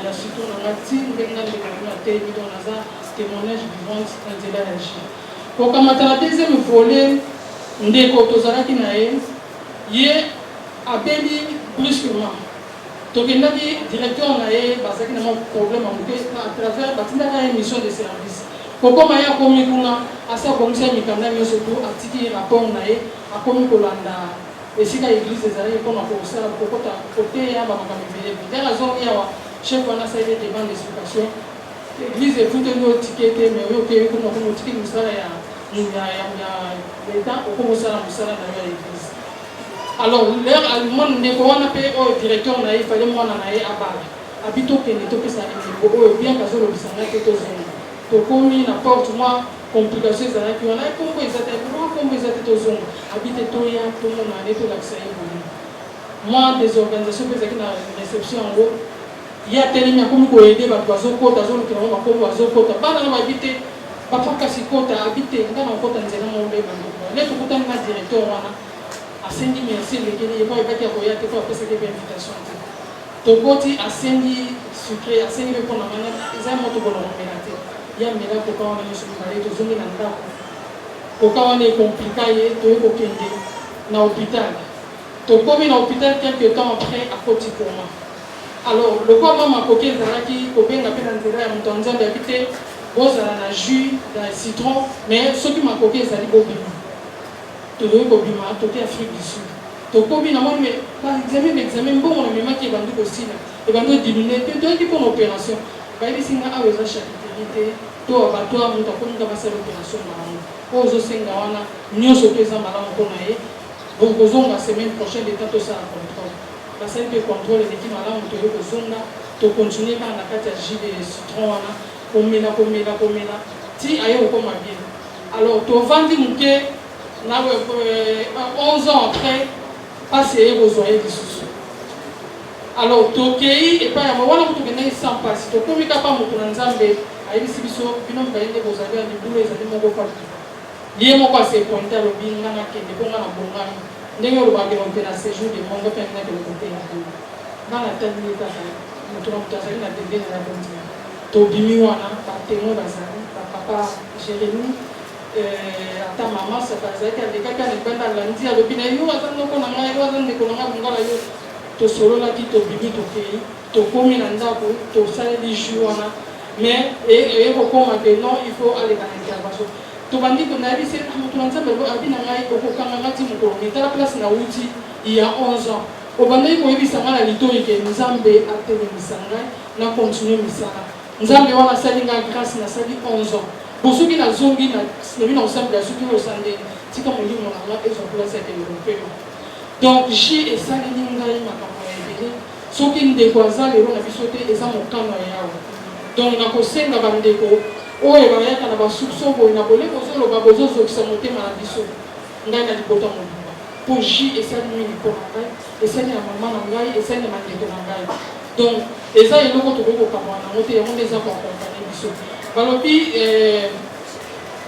ya citron na nga ti ndenge nga ndeko na telemi donc naza témoignage vivante na nzela ya jus kokamata na deuxième volet ndeko tozalaki na ye abeli brusquement tokendaki directeur na ye bazalaki na problème ya moke à travers batindaka ye mission de service kokoma ye akomi kuna asi abongisa mikanda nyonso tu atiki rapport na ye akomi kolanda esika église ezalaki mpona kosala kokota koteya bamakambo ebele nde azongi awa chef wana asaleli demande d'explication l'église est toute une étiquette, mais ok, comme on dit que ça, il y a l'État, comme ça, l'église. Alors, l'air allemand, on a payé au directeur, il fallait moi en aller à Bâle. Habito que ne toque ça, bien qu'à zone, ça n'a que deux ans. Donc, comme il n'apporte moi, complications, ça n'a que on a compris, ça n'a pas compris, ça n'a deux ans. Habite Toya, tout le monde a été l'accès. Moi, des organisations qui ont une réception en haut, il y a tellement comme pour aider les oiseaux côte, les oiseaux qui ont comme oiseaux côte. Pas dans l'habiter, papa casse côte, habiter, dans la côte, dans les gens, les tout le temps, le directeur, a senti merci, les gens, il n'y a pas de voyage, il n'y a pas de invitation. Donc, a senti sucré, a senti le pont, ils ont monté pour le remélater. Il y a un mélange pour quand on est sur le palais, tout le monde est pour quand on est compliqué, tout le monde est dans l'hôpital. Donc, comme il est à l'hôpital, quelques temps après, à côté pour moi. Alors, le quoi, maman, coquille, qui copain, la peine d'intérêt, mon tanzan d'habiter, bon, ça a jus, dans citron, mais ce qui m'a coquille, ça dit bobima. Tout le bobima, tout est Afrique du Sud. Donc, comme il a dit, mais, par examen, bon, on a même qui est vendu aussi, et vendu diminuer, tout est pour l'opération. Bah, il y a un peu de charité, tout à toi, mon tapon, il va passer l'opération, maman. Aux Osengawana, nous sommes présents, maman, on a donc, la semaine prochaine, l'État tout ça à contrôle. Parce que le contrôle est qui malade, on te dit que Zonga, tu continues par la carte à J de citron, comme là. Si ailleurs, comme bien. Alors, tu vas dire que 11 ans après, passer aux oreilles du sous. Alors, tu es et pas à moi, tu es sans passe. Tu es capable de faire un zambé, à une exhibition, puis non, vous avez des boulots, les animaux au partout. Lié mon passé pointé le bin nana qui ne peut pas avoir n'ayant pas de monter à séjour de mon père n'a que le côté dans la tête de l'État nous trouvons dans la télé de la bonne Tobimi wana par témoin bazali papa Jérémy ta maman ça faisait qu'elle quelqu'un ne peut pas lundi à l'opinion yo attend qu'on a ngai yo attend qu'on a ngala yo to solo la qui Tobimi to pays to komi na ndako to sale di wana mais et comme que non il faut aller dans l'intervention. Tu vas dire que la place il y a 11 ans. Au Bandai, il y a la liturgie que nous avons continué nous avons grâce à 11 ans. Pour ceux qui ont zongi, donc, J et ça, ceux qui ont décoisé, les gens ont sauté et ça m'ont donc, on a conseillé à Bandeko. Oh, il va y avoir un soupçon pour une abonnée, pour ça, le babozo qui sont montés maladie. On a dit pour J et ça, nous, pour Nangai, et ça, il y a maman Nangai, et ça, il y a Mandeko Nangai. Donc, et ça, il y a l'autre qui est on a monté, on les a pour accompagner. Balobi,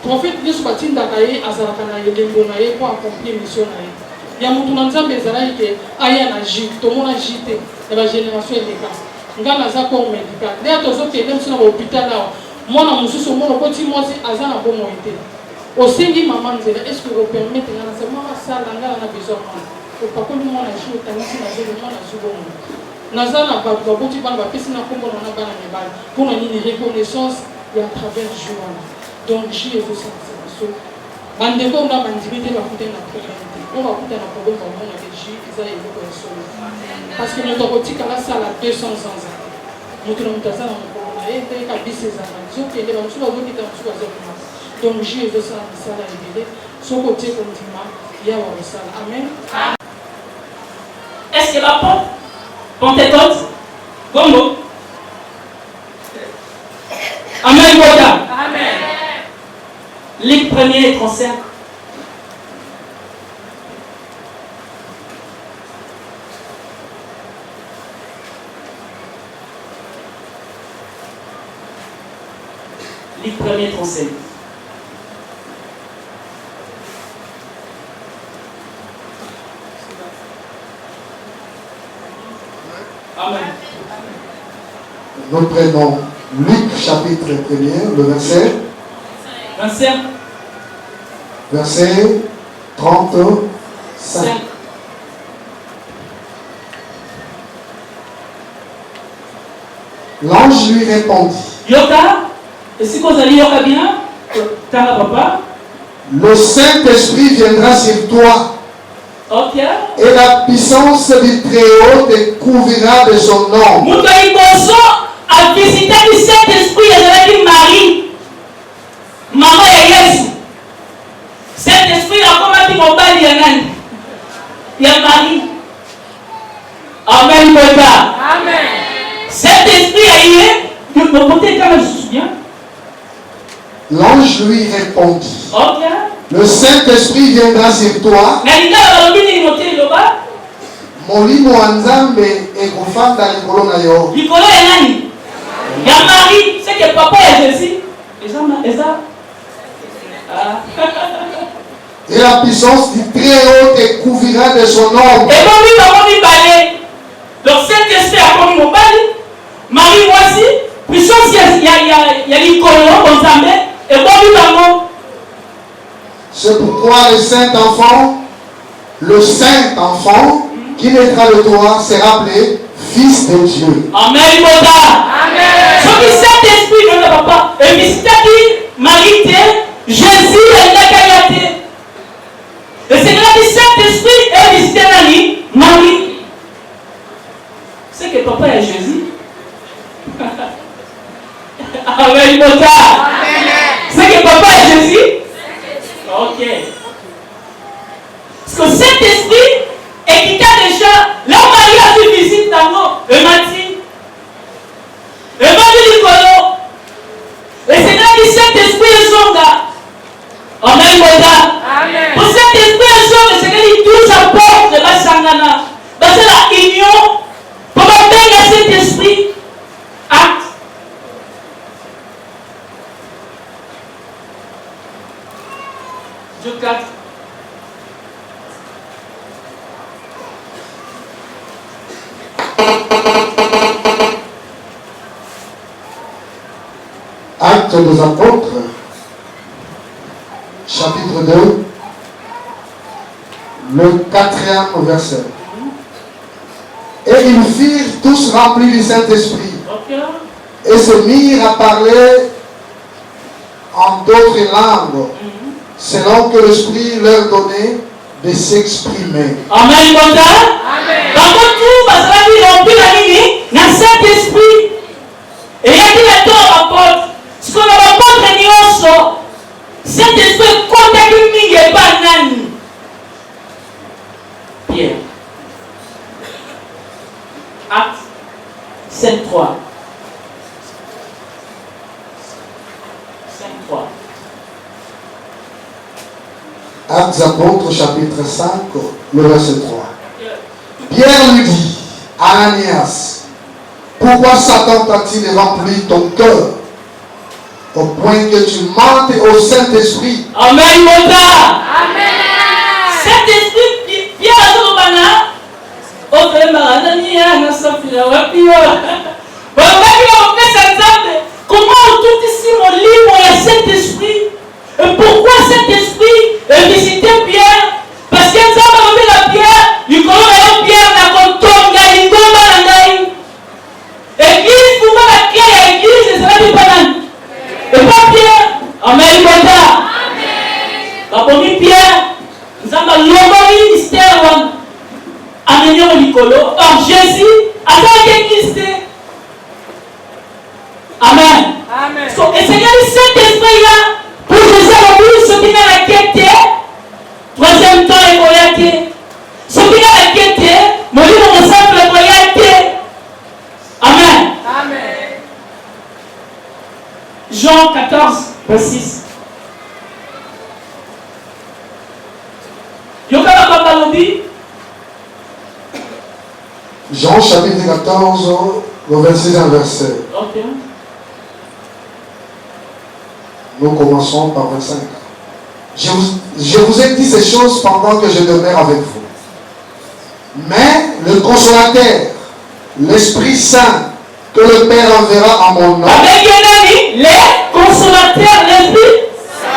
prophète de Soubatin Dakaye, Azarakana, et Lembonaye pour accomplir mission. Il y a mon ensemble des Zaraï qui a un J, tout le monde a JT, de la génération médicale. On a un accord médical. D'ailleurs, tous ceux qui sont à l'hôpital là, moi, je suis mon petit moi, c'est Azan a bon été. Au Sengi Maman, est-ce que vous permettez de faire moi, ça, l'angle a besoin de moi. Par contre, moi, je suis au Tanisi, je suis au Nazubon. Nazana, vous avez dit, vous avez pour une reconnaissance et à travers le jour. Donc, j'y ai fait ça. Bandeko, on a bandimité la coûter la problème. On va coûter la problème pour moi, avec J, ils ont été consolés. Parce que notre boutique, là, ça a 200 ans. Nous avons fait ça dans le donc Dieu veut ça la révéler son côté continue il y a ça amen. Est-ce que la porte Pentecôte Gombo amen Boda amen. Ligue 1er et 35. Ligue 1er 35. Amen. Nous prenons Luc chapitre 1er, le verset 35. L'ange lui répondit. Yoka, est-ce que vous allez yoka bien? Papa. Le Saint-Esprit viendra sur toi. Ok. Et la puissance du Très-Haut te couvrira de son nom. a visité le Saint-Esprit et Marie, maman et Yesu. Saint-Esprit a commencé mon bal, il y a Marie. Amen, Boda. Amen. Saint-Esprit a eu, mon côté, quand je me souviens. L'ange lui répondit. Ok. Le Saint-Esprit viendra sur toi. Molimo Anzambe et Kofanda Likolo na yo. Likolo ya nani? Ya Marie, c'est que papa est Jésus. Et la puissance du Très-Haut te couvrira de son ombre. Et bon, oui, balé. Donc, Saint-Esprit a commis mon balé. Marie, voici. Puissance, il y a l'icône, on s'en met. Et bon, oui, maman. C'est pourquoi le Saint-Enfant, qui naîtra de toi, sera appelé Fils de Dieu. Amen, Boda. Amen. Ce qui Saint-Esprit, non, papa. Et visiter qui, Marie, Jésus, elle n'a qu'à y. Et c'est là que Saint-Esprit est visité Nani, Marie. C'est que papa est Jésus. Amen, Boda. C'est que papa est Jésus. Ok. Parce que Saint-Esprit est quitté déjà. Là, Marie a fait visite d'abord. Et m'a dit. Et m'a dit Nicolo. Et c'est là que Saint-Esprit est son gars. Amen, Boda. Amen. Pour Saint-Esprit est son gars, c'est qu'il touche à porte de la Sangana. C'est la union. Pour m'appeler Saint-Esprit. Acte. Je 4. Actes des apôtres, chapitre 2, le 4e verset. Et ils firent tous remplis du Saint-Esprit et se mirent à parler en d'autres langues, selon que l'Esprit leur donnait de s'exprimer. Amen, Boda. Amen. Par contre, parce que nous remplis la ligne, dans Saint-Esprit, et il y a qui la torre apporte. Ce qu'on a apporté, Saint-Esprit, contacte une et pas nani. Pierre. Acte 5.3. 5.3. Actes apôtres, chapitre 5, le verset 3. Pierre lui dit, Ananias, pourquoi Satan t'a-t-il rempli ton cœur au point que tu mentes au Saint-Esprit? Amen, Moda. Amen. Saint-Esprit, Pierre a dit au bana, au vraiment, Ananias, Safira, Wapio. Comment tout ici mon livre, il y a Saint-Esprit? Et pourquoi Saint-Esprit est visité Pierre? Parce que ça va remettre la pierre, du colon et Pierre n'a qu'on tombe, il y a une église, pour voir la pierre, il y a l'église, et ça va être banane. Et pas Pierre. Amen, Boda. Amen. La Pierre, nous avons l'homme mystère, amené au Nicolo. Or, Jésus, a fait l'église. Amen. Amen. So, et Seigneur, le Saint-Esprit là, pour Jésus, ce qui n'a la quête, troisième temps, il y a quête. Ce qui n'a la quête, mon livre ressemble à la quête. Amen. Amen. Jean 14, verset 6. Yokala Babalobi. Jean chapitre 14, le 26e verset. Ok. Nous commençons par 25. Je vous ai dit ces choses pendant que je demeure avec vous. Mais le consolateur, l'Esprit Saint, que le Père enverra en mon nom. Avec les consolateurs, l'Esprit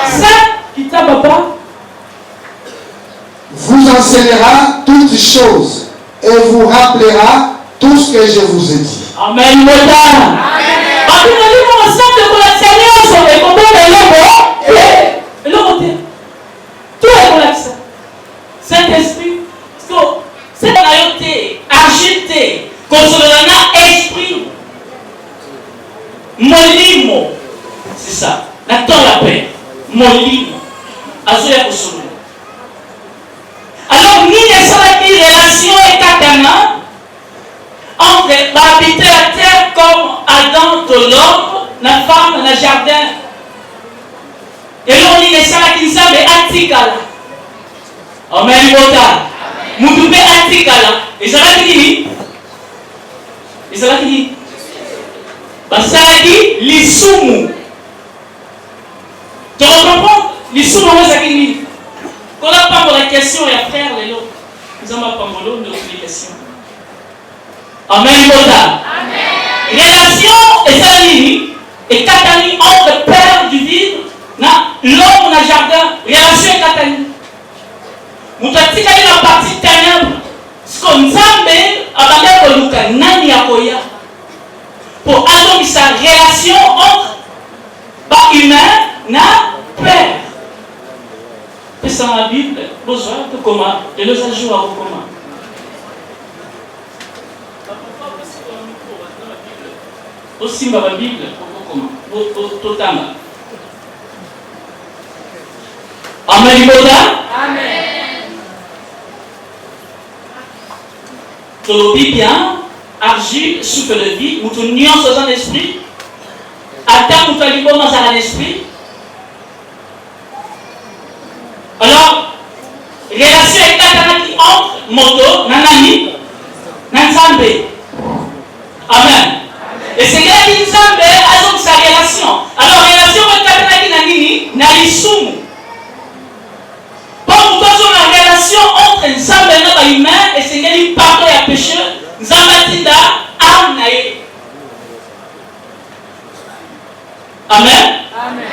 Saint, qui t'a papa, vous enseignera toutes choses et vous rappellera tout ce que je vous ai dit. Amen. Amen. Saint-Esprit, c'est la royauté, agité, consolana esprit. molimo. C'est ça. N'attends la paix. Molimo. Azoya Kosolo. Alors, ni ne sera une relation et katana entre habiter la terre comme Adam de l'homme, la femme, le jardin. Et là, on dit que ça, qui s'appelle Antikala. Amen. Moutoube Antikala. Et ça va qui? Et ça va qui? Ça va qui? L'Issumu. Tu comprends? L'Issumu, c'est ça qui? Quand on n'a pas pour la question, et après, les autres. Nous avons pas pour l'autre, les questions. Amen. Amen. Relation, et ça dit, et Katani entre père du vide, l'homme dans le jardin, relation et Katani. Nous avons dit la partie ténèbre, ce qu'on a dit, nani yakoya. Pour attendre sa relation entre humain et père. Et ça dans la Bible, besoin de comment, et les ajouts à comment. Aussi dans la Bible, comment, totalement. Amen. Amen. Tout le bien, argile, souffle de vie, nous une nuance dans l'esprit. Attends, nous allons commencer dans l'esprit. Alors, relation avec Katana qui entre, moto, nanani, nanzambe. Amen. Et c'est là qui nzambe a donc sa relation. Alors, relation avec Katana qui nanini, nalisumu. Pour nous avons une relation entre nzambe et l'humain, et c'est là qui pardon et péché, nzambe tinda, âme nae. Amen. Amen.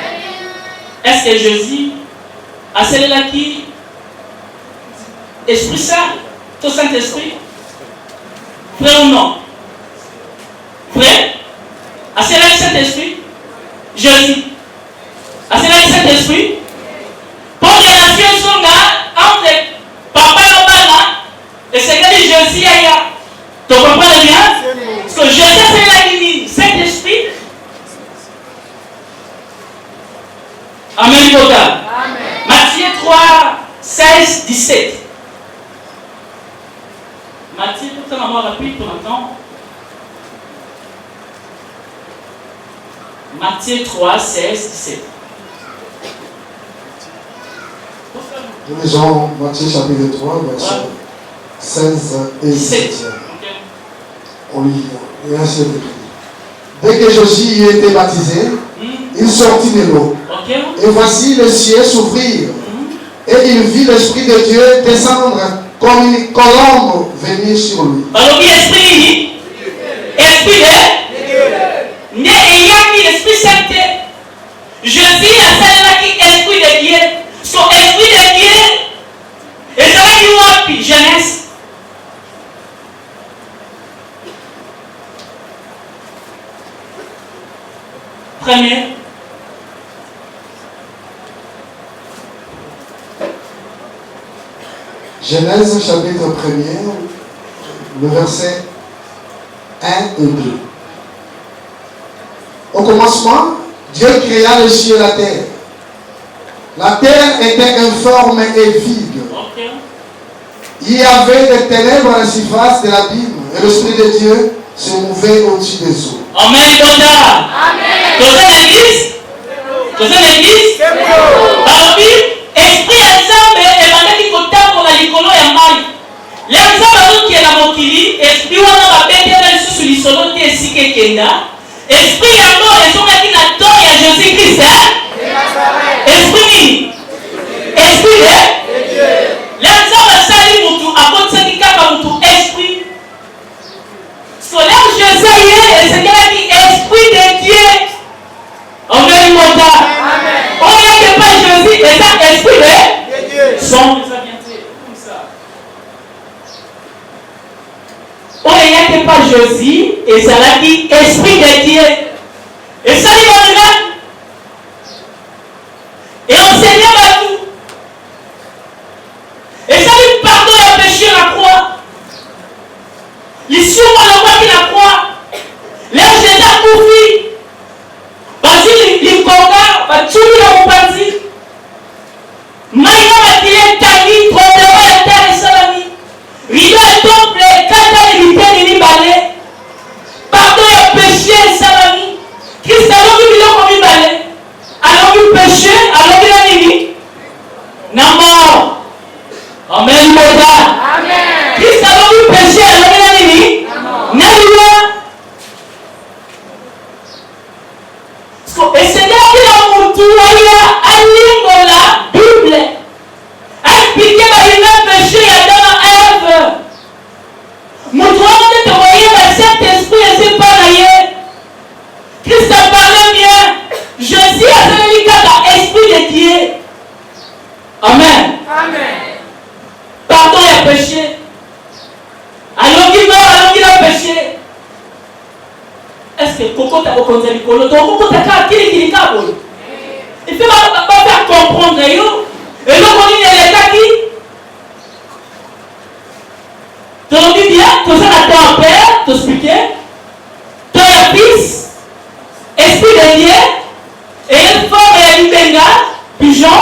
Est-ce que Jésus à celui-là qui Esprit Saint, tout Saint-Esprit, frère ou non? Frère? À celui-là qui Saint-Esprit, Jésus. À celui-là qui Saint-Esprit, pour relation sont là entre papa et maman, et c'est que Jésus est là. Tu comprends bien? Parce que Jésus c'est celui-là qui dit Saint-Esprit. Amen. Amen. Matthieu 3, 16, 17. Matthieu, tout ça m'a rapide pour l'instant. Matthieu 3, 16, 17. Nous lisons Matthieu chapitre 3, verset 16 et 17. On lit, et ainsi écrit. Dès que Jésus y était baptisé, il sortit de l'eau. Et voici le ciel s'ouvrir. Et il vit l'Esprit de Dieu descendre comme une colombe venir sur lui. Alors, l'Esprit, Esprit de Dieu. Mais ayant mis l'Esprit Saint, je dis à celle-là qui est Esprit de Dieu. Son Esprit de Dieu, et ça va dire puis Genèse. Première. Genèse chapitre 1er, le verset 1 et 2. Au commencement, Dieu créa le ciel et la terre. La terre était informe et vide. Il y avait des ténèbres à la surface de l'abîme et l'Esprit de Dieu se mouvait au-dessus des eaux. Amen. Amen. Dans l'église, Esprit ensemble et bandaki kotambo na likolo ya mai. Les gens qui est la mokili, esprit wana ba betela lisusu lisolo te esike kenda. Esprit yango ezongaki na to ya Jésus Christ. Esprit Esprit de Dieu. Les gens basali mutu akotsaki kaka mutu esprit. Solaire Jésus est c'est esprit de Dieu. Amen. On n'est pas Jésus et ça esprit de Dieu. Son ça vient comme ça. On n'est pas Jésus et ça l'a dit esprit de Dieu. Et ça il va regarder. Et enseignant à tout. Et ça lui pardonne le péché à la croix. L'issue moi le roi qui la croix. Là Jésus a couvert. Amen. Christ a donc péché à l'homme. Et c'est là que la moutoua a libre la Bible. A expliqué le péché à Adam et Ève. Moutoua de te le Saint-Esprit et c'est pas là. Christ a parlé bien. Je suis à ce esprit de Dieu. Amen. Pardon et péché. Alors qu'il a péché. Est-ce que Coco t'a rencontré le colo? Donc Coco t'a qui câble. Il fait pas faire comprendre yo. Et donc on dit l'état qui. Donc dit bien, tout ça a ton père, t'expliquer. Ton fils, esprit de Dieu, et une forme et une benga, pigeon.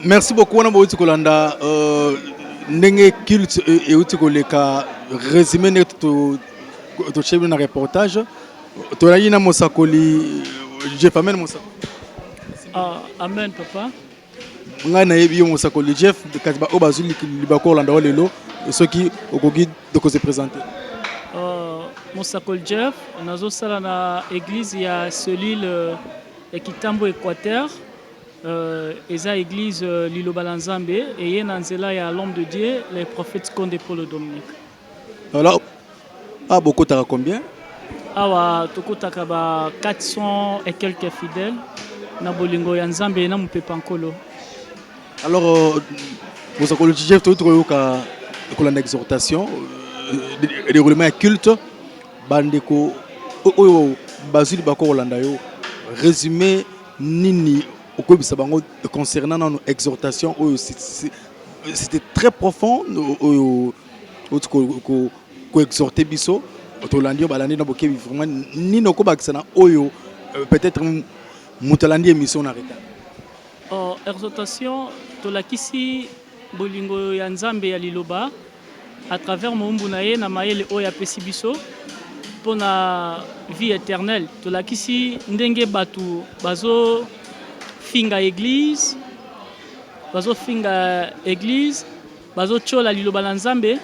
Merci beaucoup. On a beaucoup Kolanda. N'engé culte et outil koleka résumé net to chef na reportage. To la yina mosakoli Jeff amen mosakoli. Amen papa. Ngana yebi mosakoli Jeff katiba obazuli libako Kolanda lelo ceux qui okogi de se présenter. Mosakoli Jeff nazo sala na église ya cellule Kitambo Équateur. Eza église Liloba la Nzambe et yena nzela ya l'homme de Dieu les prophètes Konde Paul Dominique. Alors beaucoup t'as combien? Awa tokotaka ba 400 et quelques fidèles na bolingo ya Nzambe na mupepa nkolo. Alors mosakoli chef to toyoka kolanda exhortation déroulement ya culte bandeko oyo bazili bako kolanda yo résumé nini okobisa bango concernant nos exhortation oyo c'était très profond oyo ko exhorter biso tolandi balandi na bokebi vraiment nini okobakisa na oyo peut-être mutalandi émission na retard. Exhortation tolakisi bolingo ya nzambe ya liloba à travers mombu na ye na mayele oyo apesi biso pona vie éternelle tolakisi ndenge batu bazo finga église bazo chola liloba na nzambe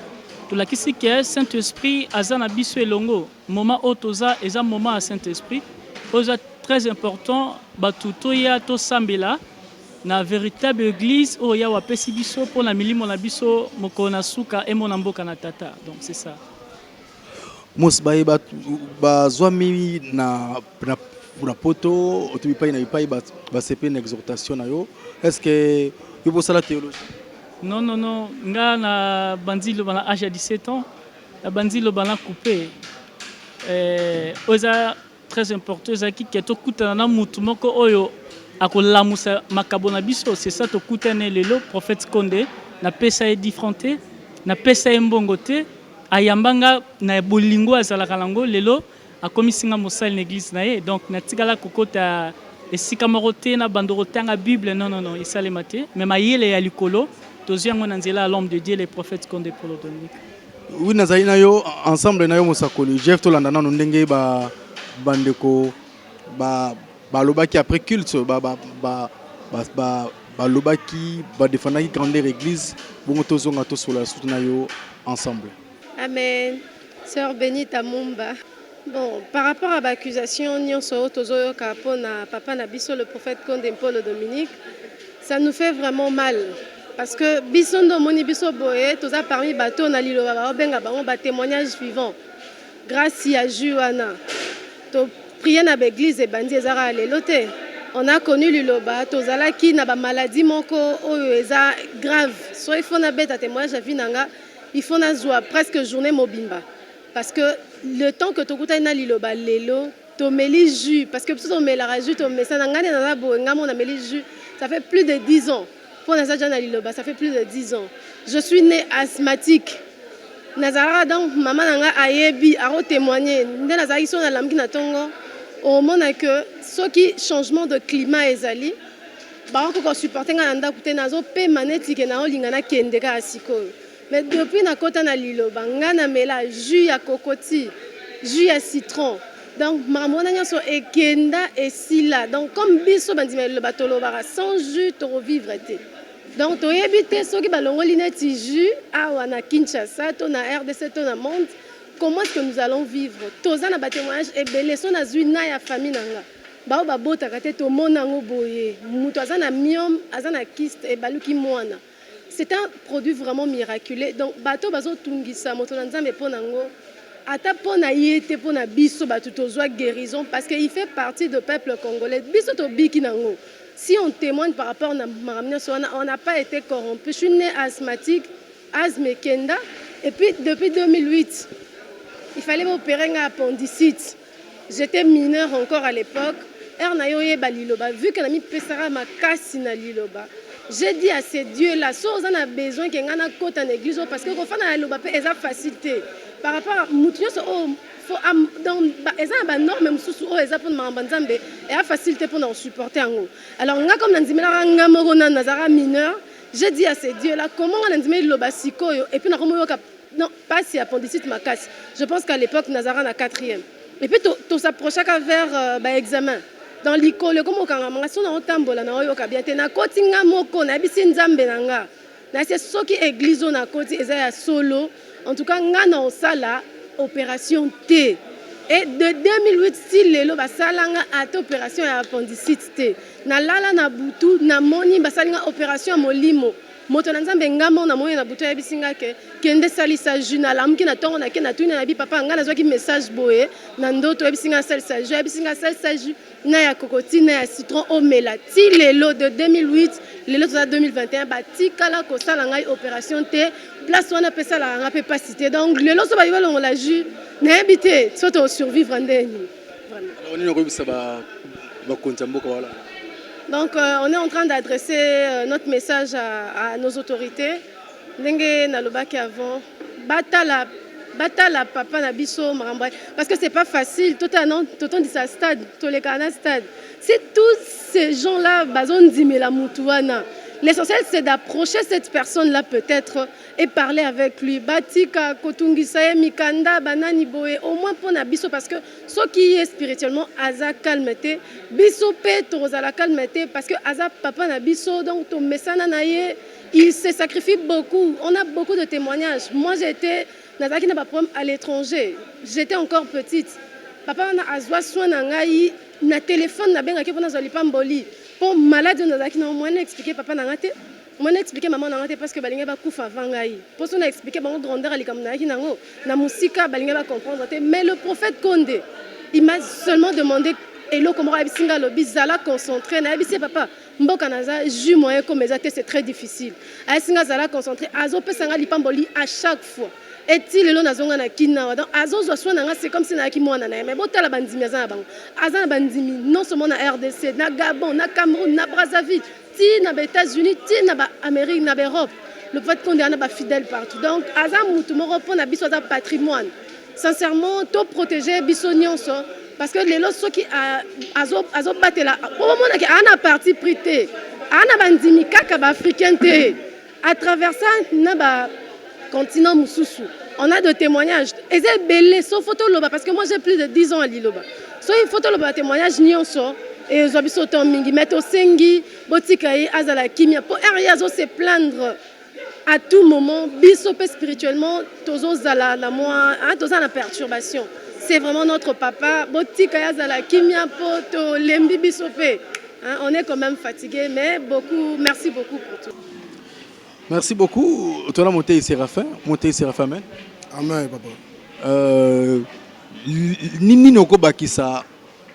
tolakisi ke Saint-Esprit aza na biso elongo moment otoza eza moment à Saint-Esprit oza très important batu toya to sambela na véritable église oya wapesi biso pour la milimo na biso mokona suka et mon mboka na tata. Donc c'est ça. Mos baye bazwami na poto otubi pai na pai ba sepe na exhortation na yo. Est-ce que yo bossa la théologie? Non, nga na bandilo bana âge de 17 ans, la bandilo bana coupé. Oza très important zaki keto kutana na mutu moko oyo akolamusa makabona biso, c'est ça to kutane lelo prophète Konde na pesa e difronté na pesa e mbongote ayambanga na bolingo azalaka lango lelo akomisinga mosali na église na ye, donc na tikala kokota esika morote na bandorotanga Bible non esalema te mais mayele ya likolo toziango na nzela à l'homme de Dieu les prophètes Konde Polo Dominique. Oui nazali na yo ensemble na yo mosakoli Jeff tolanda na ndenge ba bandeko balobaki après culte balobaki badefendaki grandeur église bongo tozonga tosola sutu na yo ensemble. Amen. Sœur Benita Mumba. Bon, par rapport à l'accusation nyonso tozoyoka pona papa na biso le prophète Konde Polo Dominique, ça nous fait vraiment mal parce que biso ndo moni biso boye toza parmi bato na liloba ba benga bango ba témoignage vivant grâce à Juana to prier na l'église et bandi ezara lelote. On a connu liloba tozala ki na ba maladie moko oyo eza grave. So il faut na beta témoignage à vinanga, il faut na joie presque journée mobimba parce que le temps que tokuta na liloba lelo to meli jus parce que tout on met la jus to mesa ngane na bo ngamo na meli jus, ça fait plus de 10 ans. Pour na na liloba, ça fait plus de 10 ans. Je suis née asthmatique. Nazara donc maman nanga ayebi aro témoigner nde nazaki so na lamki na tongo au moment que ceux qui changement de climat ezali ba ko supporter nga nda kute nazo pe maneti ke na olinga na kende ka asiko mais depuis na kota na liloba nga na mela jus ya kokoti jus ya citron donc mamona nya so ekenda esila donc comme biso bandima liloba tolobara sans jus to revivre te. Donc, tu as évité ceux qui ont neti jus à Kinshasa, to na RDC, to na monde. Comment est-ce que nous allons vivre? Tous na témoignage et belé son na zuina ya famille nanga. Ba ba bota kate to monango boye. Muto azana miom, azana kyste et baluki moana. C'est un produit vraiment miraculeux. Donc bato bazo tungisa moto na nzambe ponango. Ata pona yete pona biso batu tozwa guérison parce qu'il fait partie du peuple congolais. Biso to biki nango. Si on témoigne par rapport à on n'a pas été corrompu. Je suis née asthmatique, asthme Kenda, et puis depuis 2008, il fallait m'opérer un appendicite. J'étais mineure encore à l'époque. Vu que l'ami Pessara m'a cassé dans liloba, j'ai dit à ces dieux-là, si on a besoin qu'il y ait un côté en église, parce que quand on a liloba, il y a facilité. Par rapport à Moutinho, dans les normes et la facilité pour nous supporter. Alors, comme nous sommes mineurs, j'ai dit à ces dieux-là comment on a dit le et puis non, pas si appendicite ma casse. Je pense qu'à l'époque, Nazara na 4e. Et puis, tout s'approchait vers l'examen. Dans l'école, comme on a son tambola na oyo kabiate na kotinga moko na bisi nzambe nanga. Na c'est ce qui église na koti eza solo. En tout cas, nga na osala opération T. Et de 2008, si lelo basalanga ate opération ya appendicite T. Na lala na butu na moni basalinga opération molimo. moto na nzambe ngamo na moyo na buto ya bisinga ke kende salisa jus na lamuki na tongo na ke na tuni na bi papa nga nazwaki message boye na ndoto ya bisinga salisa jus ya bisinga salisa jus na ya kokoti na ya citron omela ti lelo de 2008 lelo toza 2021 batikala kosala ngai opération te place wana pe sala nga pe pas cité donc lelo so bayiba longola jus nayebi te so to survivre ndeni donc on est en train d'adresser notre message à nos autorités ndenge nalobaki avant batala papa na biso makambo parce que c'est pas facile toton dit ça stade tolekana stade si tous ces gens là bazondimela mutu wana l'essentiel c'est d'approcher cette personne là peut-être et parler avec lui batika kotungisa mikanda banani boye au moins pour na biso parce que ce qui est spirituellement aza calme te biso pe tozala calme te parce que aza papa na biso donc to mesana na ye il se sacrifie beaucoup. On a beaucoup de témoignages. Moi j'étais à l'étranger, j'étais encore petite. Papa na azwa soin na ngai na téléphone na benga ke pona zali pamboli. Pour malade na zaki na moi expliquer papa na ngate. Moi expliquer maman na ngate parce que balinga ba kufa avant ngai. Pour son expliquer bango grandeur ali comme na ki nango na musika balinga ba comprendre te mais le prophète Condé il m'a seulement demandé elo komora bisinga lo bizala concentré na bisi papa mboka naza ju moyen comme ezate c'est très difficile. Asinga zala concentré azo pesanga lipamboli à chaque fois. Et-il le nazonga na kina donc azo zo soin nga c'est comme si na ki mwana na mais botala bandimi azana bango azana bandimi non seulement na RDC na Gabon na Cameroun na Brazzaville ti na États-Unis ti na Amérique na Europe le fait qu'on est ba fidèle partout donc azam mutu moko pona biso za patrimoine sincèrement to protéger biso nyonso parce que les lots qui azo batela au moment que ana parti prité ana bandimi kaka ba africain te à travers ça na ba continent mususu on a de témoignages et c'est belé so photo loba parce que moi j'ai plus de 10 ans à Liloba so une photo loba témoignage nyonso et zo biso to mingi meto sengi botika yi azala kimia pour ariazo se plaindre à tout moment biso pe spirituellement tozo zala na moi tozo na perturbation. C'est vraiment notre papa. Botika yazala kimia poto lembi bisope. On est quand même fatigué, mais beaucoup. Merci beaucoup pour tout. Merci beaucoup. Tu as monté Séraphin, amen. Amen, papa. Nini noko bakisa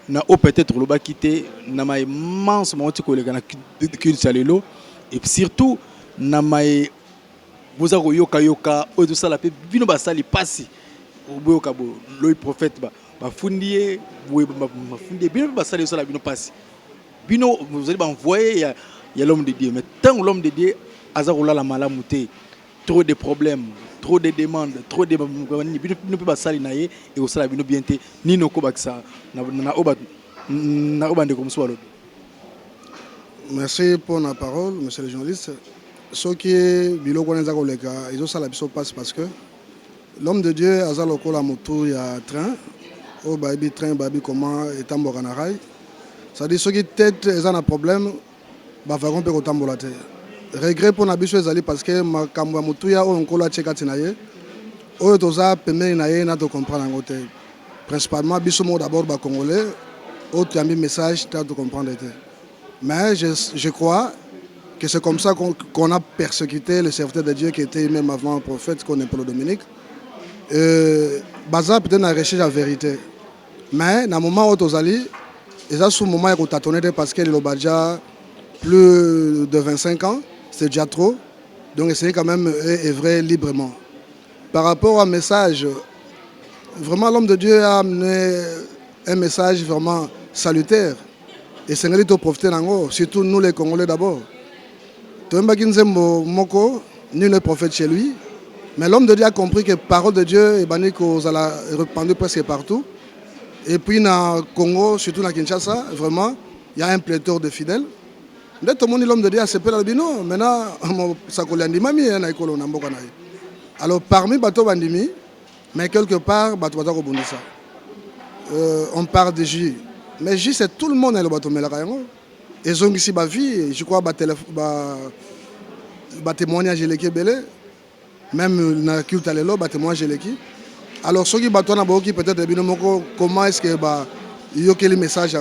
na o peut-être le bakité na ma immense monti kolega na kulsalelo et surtout na ma boza yoka yoka o to sala pe bino basali pasi. Le prophète bafundi bien basali ça la bino passe bino vous allez m'envoyer il y a l'homme de Dieu mais tant l'homme de Dieu azarola la malamouté trop de problèmes trop de demandes trop de bino peut basali naé et au sala bino bienté ni no ko baksa na obande comme soit. Merci pour la parole monsieur le journaliste ce qui est bilo koneza koleka ils ont ça la biso passe parce que l'homme de Dieu a zaloko la moto ya train au baby train baby comment etambora na rail ça dit ceux qui tête ils ont un problème ba va romper otambola te regret pour na biso ezali parce que makambo ya moto ya onkola cheka tinaye o toza pemeli na ye na to comprendre ngote principalement biso mo d'abord ba congolais autre ami message tu de comprendre te mais je crois que c'est comme ça qu'on a persécuté le serviteur de Dieu qui était même avant le prophète qu'on est Paul Dominique. Baza peut-être na recherche la vérité mais na moment où tozali et sous moment où tâtonner parce que le badja plus de 25 ans c'est déjà trop donc essayer quand même œuvrer librement par rapport au message vraiment l'homme de Dieu a amené un message vraiment salutaire et c'est ngeli to profiter nango surtout nous les Congolais d'abord toemba kinzembo moko ni le prophète chez lui. Mais l'homme de Dieu a compris que la parole de Dieu est répandue presque partout. Et puis dans le Congo, surtout dans Kinshasa, vraiment, il y a un pléthore de fidèles. Dès tout le monde, l'homme de Dieu a séparé le bino. Maintenant, ça colle alors parmi Bato Bandimi, mais quelque part, Bato Bato Kobundisa. On parle de J. Mais J, c'est tout le monde le Bato Melarayango. Et ils ont ici ma vie, je crois, témoignage de l'équipe. Même dans le culte à l'élo, témoignage de l'équipe. Alors ceux qui battent peut-être comment est-ce que il y a les messages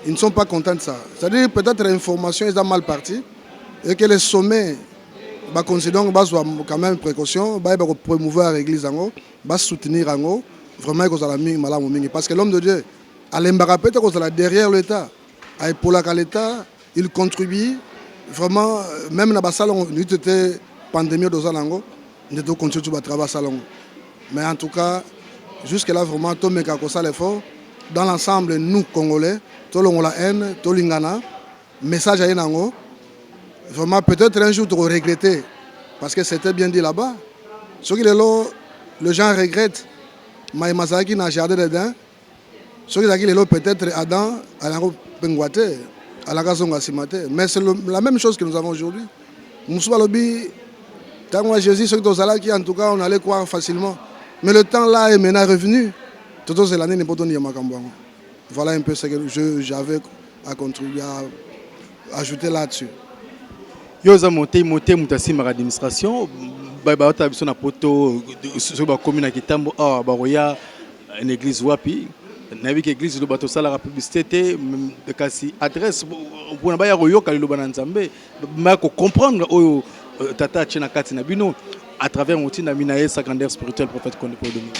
ils ne sont pas contents de ça. C'est-à-dire peut-être l'information est mal partie et que les sommets considérons quand même précaution, promouvoir l'église, soutenir, vraiment parce que l'homme de Dieu, à l'embarrapète, derrière l'État, pour l'État, il contribue vraiment, même dans la salle, il était pandémie de Zalango, nous devons continuer à travailler salon. Mais en tout cas, jusque-là, vraiment, tout le monde a l'effort. Dans l'ensemble, nous, Congolais, tout le monde la haine, tout le monde message à Yenango. Vraiment, peut-être un jour, tu vas regretter, parce que c'était bien dit là-bas. Ce qui est là, les gens regrettent. Maïmasaki n'a jardin dedans. Ce qui est là, peut-être Adam, à la Penguate, à la Gazonga Simate. Mais c'est la même chose que nous avons aujourd'hui. Moussouba Lobi, tant Jésus, ceux qui en tout cas, on allait croire facilement. Mais le temps là est maintenant revenu. Tout c'est l'année n'est pas donné à Makambouang. Voilà un peu ce que j'avais à contribuer, à ajouter là-dessus. Yoza monté mutasi ma administration ba tabiso na poto so ba commune Kitambo baroya une église wapi na bi église do bato sala publicité de kasi adresse pour na ba ya royoka le bana nzambe ma ko comprendre oyo tata chena kati na bino à travers motina minaye secondaire spirituel prophète Condé Paul Dominique.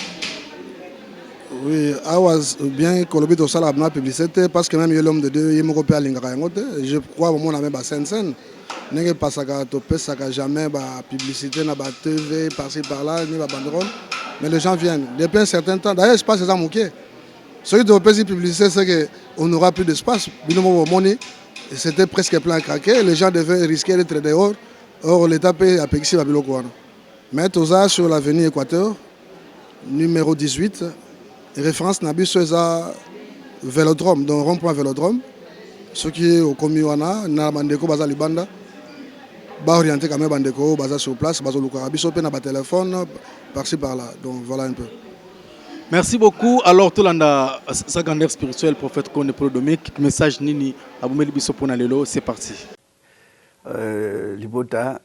Oui, I was bien que to sala na publicité parce que même l'homme de Dieu il me repère lingara ngote je crois au mon même scène n'est pas ça que tu jamais la publicité na ba TV par-ci par-là ni la banderole mais les gens viennent depuis un certain temps d'ailleurs espace c'est ça moqué ce qui doit passer publicité c'est que on n'aura plus d'espace binomo money c'était presque plein à craquer les gens devaient risquer d'être dehors or l'état paye à Pexi ba biloko wana mais tout ça sur l'avenue Équateur numéro 18 référence na biso eza Vélodrome donc rond-point Vélodrome ce qui est au Komiwana na bandeko baza libanda ba orienté quand même bandeko baza sur place bazo luka biso pe na ba téléphone par-ci par-là donc voilà un peu. Merci beaucoup. Alors tout landa secondaire spirituel prophète Condé Paul Dominique message nini abomeli biso pona lelo c'est parti. Libota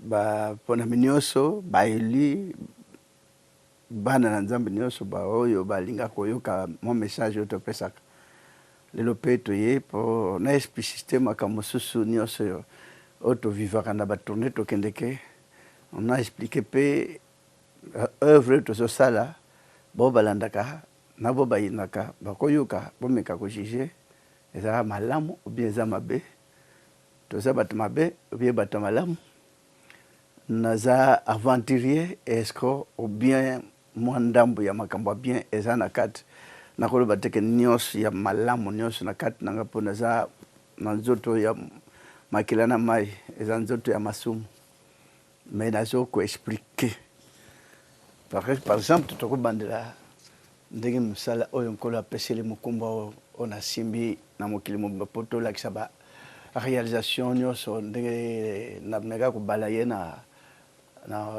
ba pona minyoso ba eli bana na nzambe nyonso ba oyo balinga koyoka mon message to pesaka lelo pe toye po na explicité makambo susu nyonso yo auto vivaka na batourner tokendeke on a expliqué pe œuvre to sala bo balandaka na bo bayinaka bakoyoka bomeka ko juger eza malamu ou bien eza mabe to za bat mabe ou bien bat malamu naza aventurier escroc ou bien mwandambo ya makambo bien eza na kat na kolo bateke nyos ya malamu nyos na kat nanga po naza na nzoto ya makilana mai eza nzoto ya masumu mais nazo ko expliquer par exemple toko bandela ndenge musala oyo nkolo apesele mukumba ona simbi na mokili mopoto la kisaba réalisation nyos ndenge na mega ko balaye na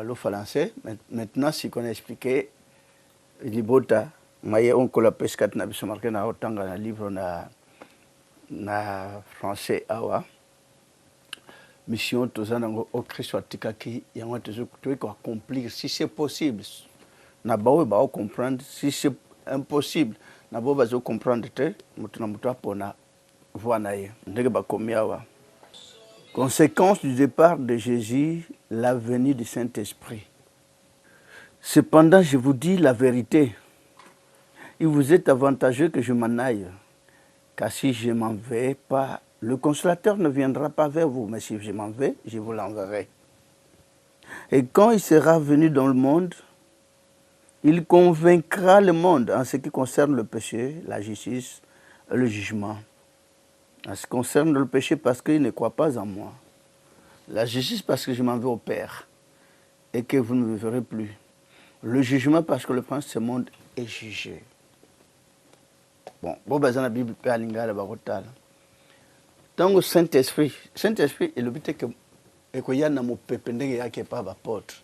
le français. Maintenant, si on a expliqué, Libota, maye on la pescat na biso marqué na otanga na livre na français awa. Mission tozanango au Christ atikaki yango tozo ko accomplir si c'est possible. Na bawe ba comprendre si c'est impossible. Na bo bazo comprendre te mutu na mutu apona voana ye. Ndenge ba komi awa. Conséquence du départ de Jésus, la venue du Saint-Esprit. Cependant, je vous dis la vérité. Il vous est avantageux que je m'en aille, car si je m'en vais pas, le consolateur ne viendra pas vers vous, mais si je m'en vais, je vous l'enverrai. Et quand il sera venu dans le monde, il convaincra le monde en ce qui concerne le péché, la justice et le jugement. En ce qui concerne le péché, parce qu'il ne croit pas en moi. La justice, parce que je m'en vais au Père et que vous ne me verrez plus. Le jugement, parce que le prince de ce monde est jugé. Bon, dans la Bible, tant que Saint-Esprit est le but que y a mon peuple qui pas apôtre.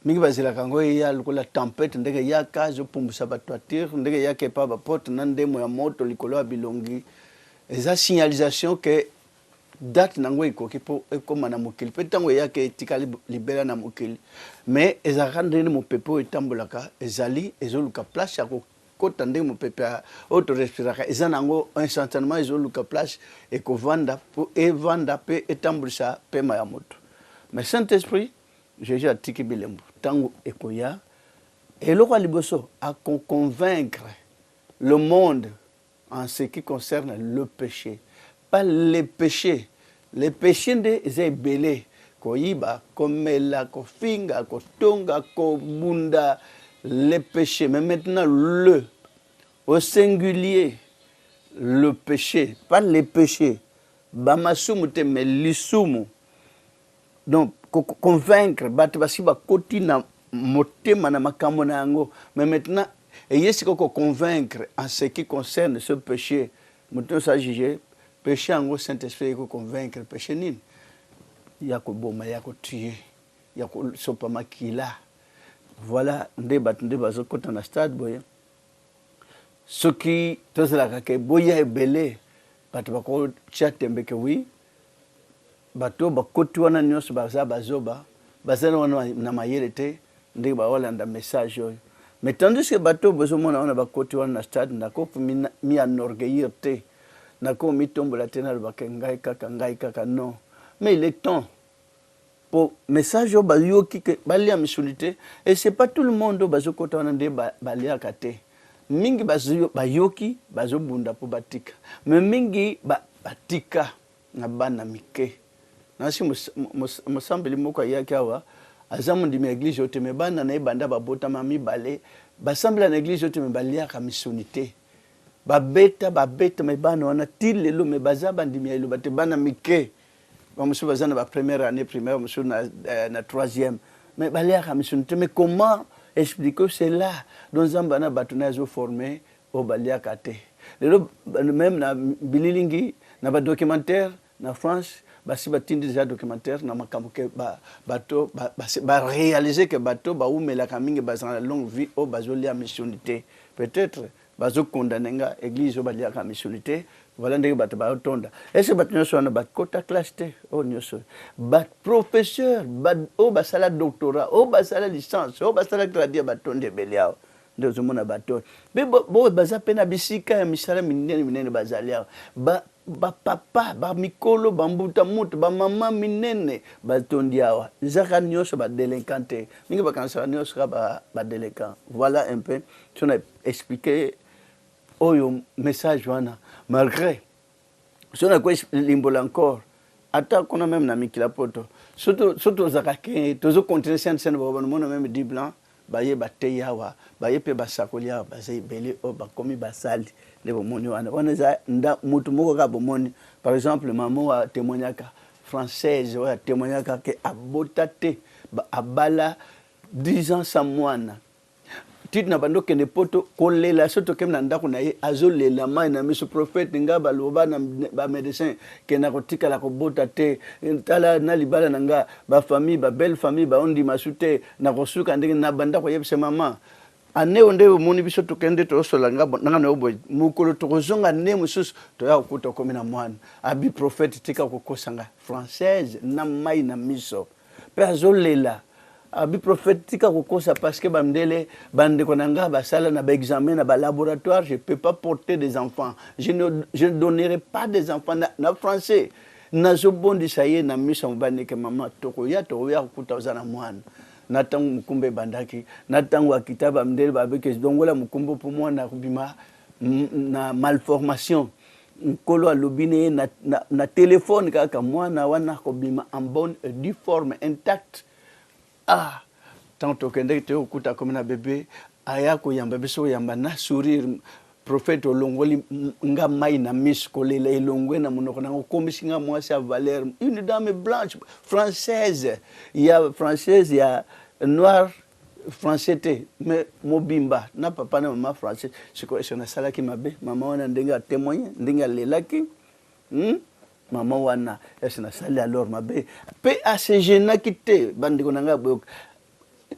Mingi bazela kango ya lokola tempête ndenge ya kazo pumbusa batwatir ndenge ya ke pas apôtre nandemo ya moto likolo bilongi. Eza signalisation que date nango ikoki po ekoma na mokili pe tango yake etikali libera na mokili mais eza rendre mo pepo etambolaka ezali ezoluka place ya ko kota ndenge mopepe auto respiraka eza nango instantanément ezoluka place ekovanda po evanda pe etambulisa pema ya moto. Mais Saint-Esprit Jésus atiki bilembo tango ekoya eloko ya liboso a convaincre le monde en ce qui concerne le péché, pas les péchés. Les péchés nde eza ebele koyiba komela kofinga kotonga kobunda les péchés, mais maintenant le au singulier le péché, pas les péchés bamasumu te mais lisumu. Donc convaincre bato basi bakoti na motema na makambo na yango, mais maintenant et est-ce qu'on convaincre en ce qui concerne ce péché muto sa juger péché en Saint-Esprit ko convaincre péché nini ya ko boma ya ko tuer ya ko sopa makila. Voilà nde bat nde bazo kota na stade boye ce qui tozela ka boya ebele bato bako chatembe ke oui bato bakoti wana nyonso baza bazoba bazana wana na mayele te nde ba Hollande message oyo. Mais tandis que bateau besoin on a bakoti wana stade nako mi enorgueillir te nako mi tombola te na bakengai kaka non. Mais il est temps pour message au bayoki que balia misunité et c'est pas tout le monde bazo kota wana nde balia kate. Mingi bazo bayoki bazo bunda po batika. Mais mingi batika na bana mike. Na si mosambeli moko yaki awa azamu ndi église yote mebana na ebanda babota mami balé basambla na église yote mebalia ka missionité babeta mebana wana tilelo mebaza bandi mielo bate bana mike bamusu bazana ba première année primaire musu na troisième mais balia ka missionité. Mais comment expliquer cela dans zambana batuna zo formé au balia kate lelo même na bililingi na ba documentaire na France basi batindi déjà documentaire na makambo ke bato ba réaliser que bato ba umela kamingi bazana longue vie au bazolia missionité peut-être bazo condamner église au balia ka missionité. Voilà ndenge bato ba otonda est-ce bato nyoso na bakota classe te o nyoso ba professeur ba o basala doctorat o basala licence o basala graduat batonde beliao ndio zomona bato bo baza pena bisika ya misala minene bazalia ba papa ba mikolo bambuta mutu ba mama minene batondi awa zaka nyoso ba délinquante mingi bakansa nyoso ba délinquant. Voilà un peu si on a expliqué oyo message wana malgré si on a quoi limbola encore ata kona même na mikila poto surtout zakake tozo continuer sen ba mona même dit blanc baye bateya yawa baye pe basakolia bazai belé o bakomi basali le bomoni wana za nda mutu moko ka bomoni. Par exemple maman wa témoignaka française wa témoignaka ke abotate abala 10 ans sa mwana tit na bando kende poto kolela soto kem na ndako na ye azolela mai na miso prophète nga baloba na ba médecin ke na kotika la kobota te tala na libala nanga ba famille ba belle famille ba ondi masute na kosuka ndenge na banda ko yebse mama ane onde moni biso to kende to sola nga nanga na obo mukolo to kozonga ne mususu to ya okuta komi na mwana abi prophète tika kokosanga française na mai na miso pe azolela abi prophétique kokosa parce que bamdele bande konanga basala na ba examen na ba laboratoire. Je peux pas porter des enfants, je ne donnerai pas des enfants na français na zobondi saye na misa mbane ke mama toko ya kuta uzana mwana na tangu mkumbe bandaki na tangu akitaba mdele babeke dongola mkumbo pour moi na kubima na malformation nkolo alobine na téléphone kaka mwana wana kobima en bonne et due forme intacte. Ah, tant que tu okuta comme na bébé aya ko yamba biso yamba na sourire prophète olongoli nga mai na miss kolela elongwe na monoko na komisinga mwasi ya Valère une dame blanche française il y a noir français te mais mobimba na papa na maman français c'est quoi na sala ki mabe maman wana ndenga témoigner ndenga lelaki maman wana est na sala alors mabe pe a se gêna kité bandi konanga boyo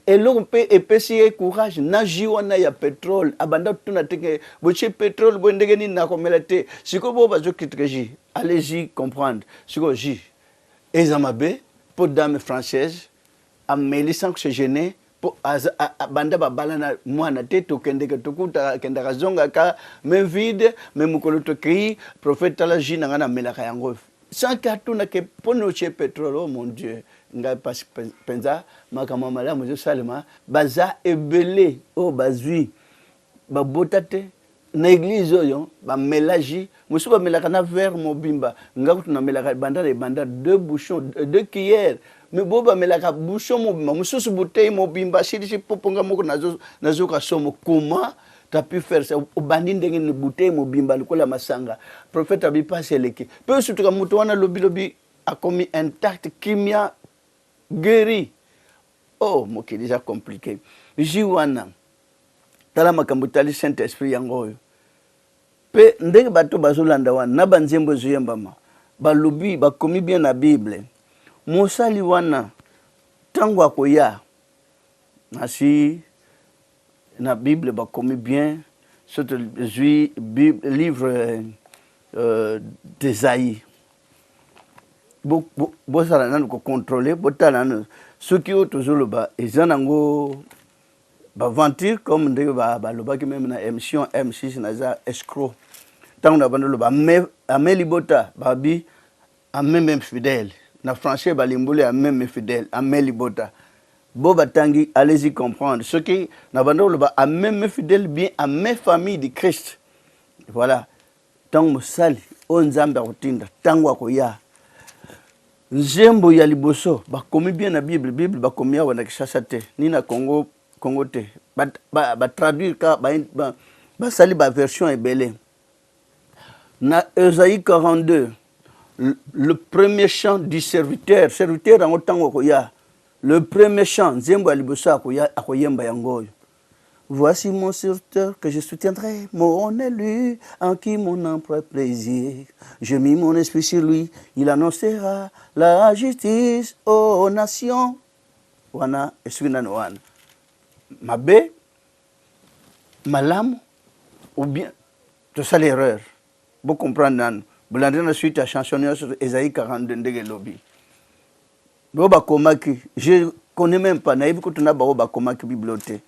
eloko pe epesi courage na jiwana ya pétrole abanda tuna teke boche pétrole bo ndenge ni na komela te siko bo bazo kitreji allez-y comprendre siko ji ezamabe pour dame française ameli sans que se gêner banda babalana mwana te tokendeke tokuta kendaka zongaka main vide mais mokolo tokei prophète tala ji nanga namelaka yango sans katuna ke pono che pétrole oh mon Dieu nga pas penza makambo malamu ezosalema baza ebele oyo bazwi babota te na église oyo bamelaji mosusu bamelaka na verre mobimba nga kutu namelaka banda 2 bouchons 2 cuillères mais bo bamelaka bouchon mobimba mosusu bouteille mobimba silisi poponga moko nazoka somo comment t'as pu faire ça obandi ndenge ni bouteille mobimba likola masanga prophète abipasi eleki pe surtout ka moto wana lobi a commis intact kimia guéri oh mokili déjà compliqué jiwana tala makambo tali saint esprit yango oyo pe ndenge bato bazolanda wana na banzembo ezoyembama balobi bakomi bien na bible mosali wana ntango akoya asi na bible bakomi bien surtout livre d'Ésaïe bosala nanu kocontrôle botala nanu soki oyo tozoloba eza nango baventure comme ndenge balobaki même na émission M6 naza escroc ntango na bando loba ame libota babi ame même fidèle na français balimbule ame même fidèle ame libota bo batangi allez-y comprendre ce qui na bando loba ame même fidèle bien ame famille de Christ voilà tango mosali o nzambe akotinda tango akoya nzembo ya liboso bakomi bien na bible bakomi awa na Kinshasa te ni na Congo te traduire ka basali ba version ebele na Esaïe 42 le premier chant du serviteur en tango koya le premier chant nzembo ya liboso akoyemba yango. Voici mon serviteur que je soutiendrai, mon élu, en qui mon âme prend plaisir. Je mis mon esprit sur lui, il annoncera la justice aux nations. Wana eswina no wana. Mabe, malamu, ou bien, tout ça l'erreur. Vous comprenez, vous l'avez dans suite à chanson sur Esaïe 42 de lobby. Boba komaki, je connais même pas, naïve que tu n'as pas komaki bibliothèque.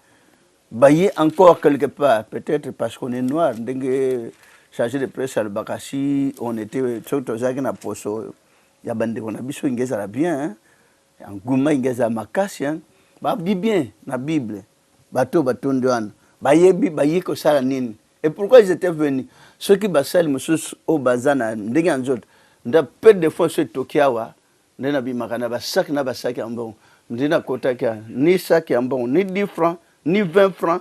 Baillé encore quelque part, peut-être parce qu'on est noir, dengue chargé de presse à Bakassi, on était surtout à Poso, ya bande on a biso ingeza bien, en gouma ingeza makasi, ba bien na Bible, bateau ndouane, baye ko sala nini. Et pourquoi ils étaient venus? Ceux qui basal musus au bazana, dengue anzot, nda peu de fois ce tokiawa, ndena bi makana ba sac na ba sac en bon, ndena kota kia ni sac en bon, ni 10 francs. Ni 20 francs,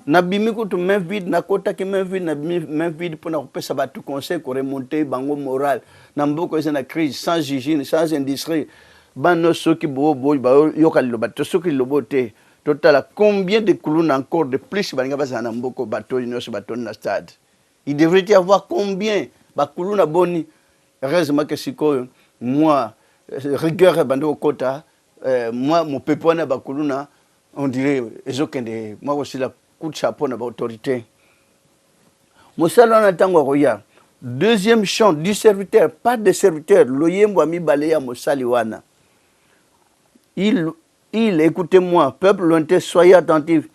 na bimiko tu main vide, na kota ki main vide pour na kupesa ba tout conseil ko remonter bango moral. Na mboko eza na crise sans hygiène, sans industrie. Bano soki bo ba yoka lo bato soki lo bote. Total combien de kuluna encore de plus balinga baza na mboko bato nyonso bato na stade. Il devrait y avoir combien ba kuluna boni. Heureusement que sikoyo moi rigueur bando kota moi mon pepona ba kuluna on dirait ezokende moi aussi la coup de chapeau na autorité mosala na tango roya deuxième chant du serviteur pas de serviteur loyembo ami balaya mosali wana il écoutez-moi peuple lointain soyez attentifs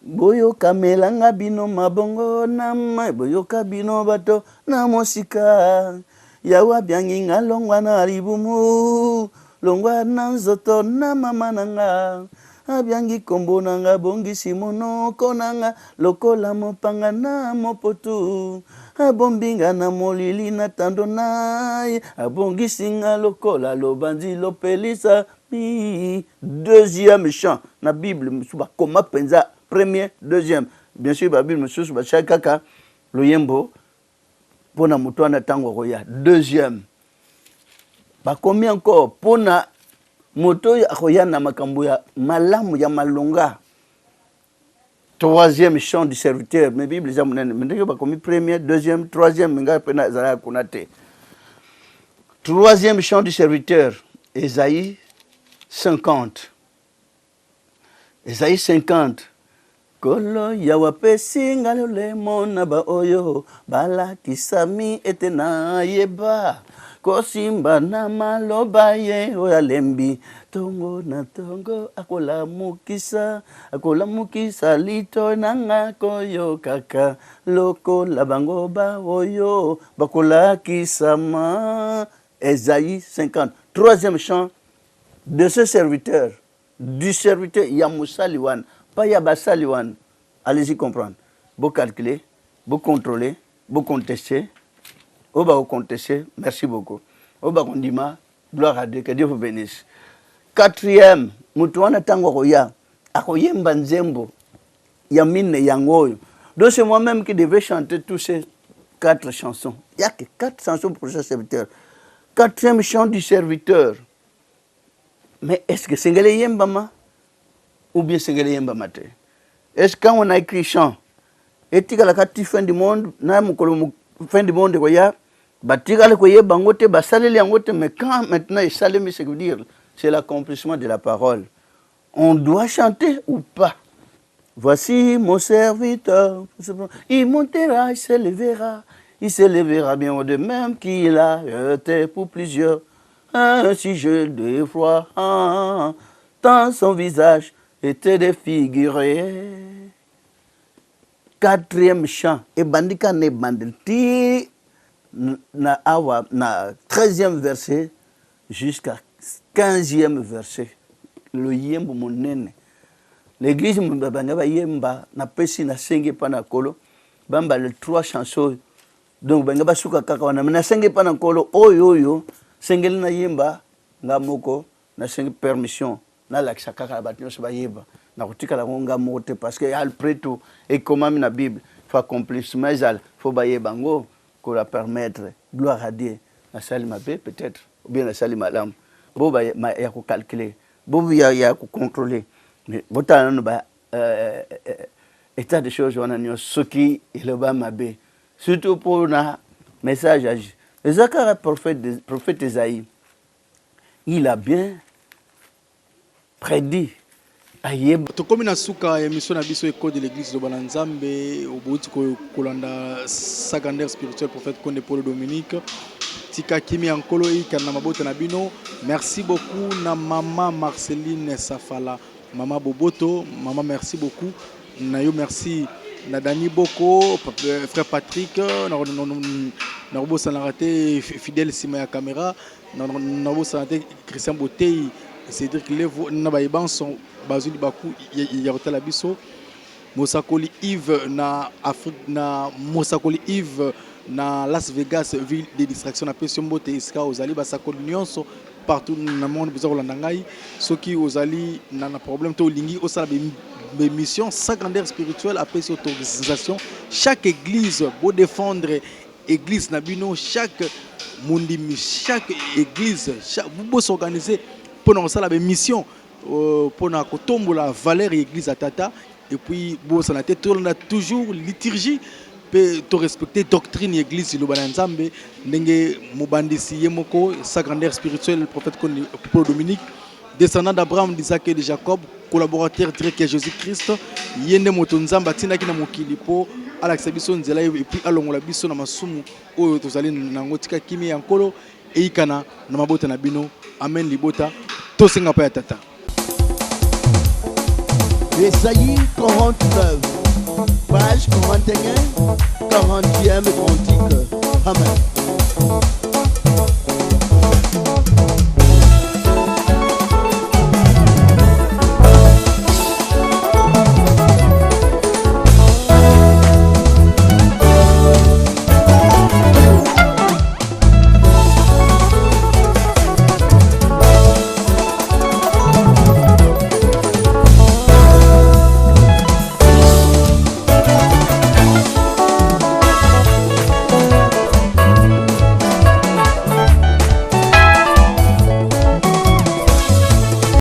boyo kamelanga bino mabongo na mai boyo kabino bato na mosika yawa byangi ngalongwa na ribumu longwa na nzoto na mama nanga abyangi kombo nanga bongisi monoko nanga lokola mopanga na mopotu abombinga na molili na tando naye abongisi nga lokola lobandi lopelisa mi. Deuxième chant na Bible musuba koma penza premier deuxième bien sûr ba Bible mususu ba chakaka loyembo pona muto na tango roya deuxième ba komi encore pona moto akoya na makambo ya malamu ya malonga. Troisième chant du serviteur, mais Bible les amène mais ba komi premier, deuxième, troisième nga pena zala kunate. Troisième chant du serviteur, Esaïe 50. Esaïe 50. Kolo yawa pesinga le mona ba oyo bala kisami etena yeba kosimba na maloba ye oyo alembi tongo na tongo akolamukisa lito nanga koyokaka lokola bango baoyo bakolakisama. Esaïe 50. Troisième chant de ce serviteur, du serviteur Yamoussa Liwan, pas Yabassa Liwan. Allez-y comprendre. Vous calculez, vous contrôlez, vous contestez. Vous contester, merci beaucoup. Vous condima, gloire à Dieu, que Dieu vous bénisse. Quatrième, Moutouana Tangoroya, Akoyem Banzembo, Yamine Yangoyo. Donc c'est moi-même qui devais chanter tous ces 4 chansons. Il n'y a que 4 chansons pour ce serviteur. 4e chant du serviteur. Mais est-ce que c'est Sengele Yembama ou bien Sengele Yembama? Est-ce que quand on a écrit chant, est-ce que la fin du monde, fin du monde, mais quand maintenant il s'allume, c'est dire, c'est l'accomplissement de la parole. On doit chanter ou pas? Voici mon serviteur, il montera, il s'élèvera bien au de même qu'il a été pour plusieurs. Ainsi je le vois, tant son visage était défiguré. 4e chant, et bandika ne banditi na 13e verset jusqu'à 15e verset. Le yembo monene. L'église mbabanga yemba na pesi na senge pana kolo bamba les 3 chansons. Donc banga basuka kaka wana na senge pana kolo oyo sengeli na yemba ngamoko na senge permission na laksa kaka batinyo se bayeba na kutika la ngonga mote parce que al preto et comme na Bible faut accomplissement zal faut bayeba ngo ko la permettre gloire à Dieu na sali mabe peut-être ou bien na sali malam bo ba ya ko calculer bo ya ko contrôler mais botana ba état de choses on a nyo soki ile ba mabe surtout pour un message à Zacharie, prophète Esaïe, il a bien prédit. Tokomi na suka ya mission na biso école de l'église de Bananzambe obouti kolanda secondaire spirituel prophète Konde Paul Dominique tika kimi ankolo ikana mabota na bino. Merci beaucoup na maman Marceline Safala, maman Boboto, maman merci beaucoup. Na yo merci na Dani Boko, frère Patrick, na robo sanarate fidèle sima ya caméra, na robo sanarate Christian Botei, Cédric Levo, na baiban son bazuli baku ya hôtel abiso, Mosakoli Yves na Afrique na Mosakoli Yves na Las Vegas ville de distraction na Pession Bote iska ozali basakoli nyonso partout na monde besoin kolanda ngai soki ozali na problème to lingi osala be mission secondaire spirituelle après cette autorisation chaque église beau défendre église nabino chaque mundimi chaque église vous beau s'organiser pour nous la mission pour na kotombola valeur église à tata et puis beau ça na tête on a toujours liturgie to respecter doctrine église lo Bananzambe ndenge mobandisi yemoko secondaire spirituel prophète Paul Dominique descendant d'Abraham, d'Isaac et de Jacob, collaborateur direct à Jésus-Christ, yende moto nzamba tina kina mokili po Alex biso nzela et puis alongola biso na masumu oyo tozali nango tika kimi yankolo e ikana na mabota na bino. Amen libota to senga pa ya tata. Esaïe 49 page 41 40e cantique. Amen.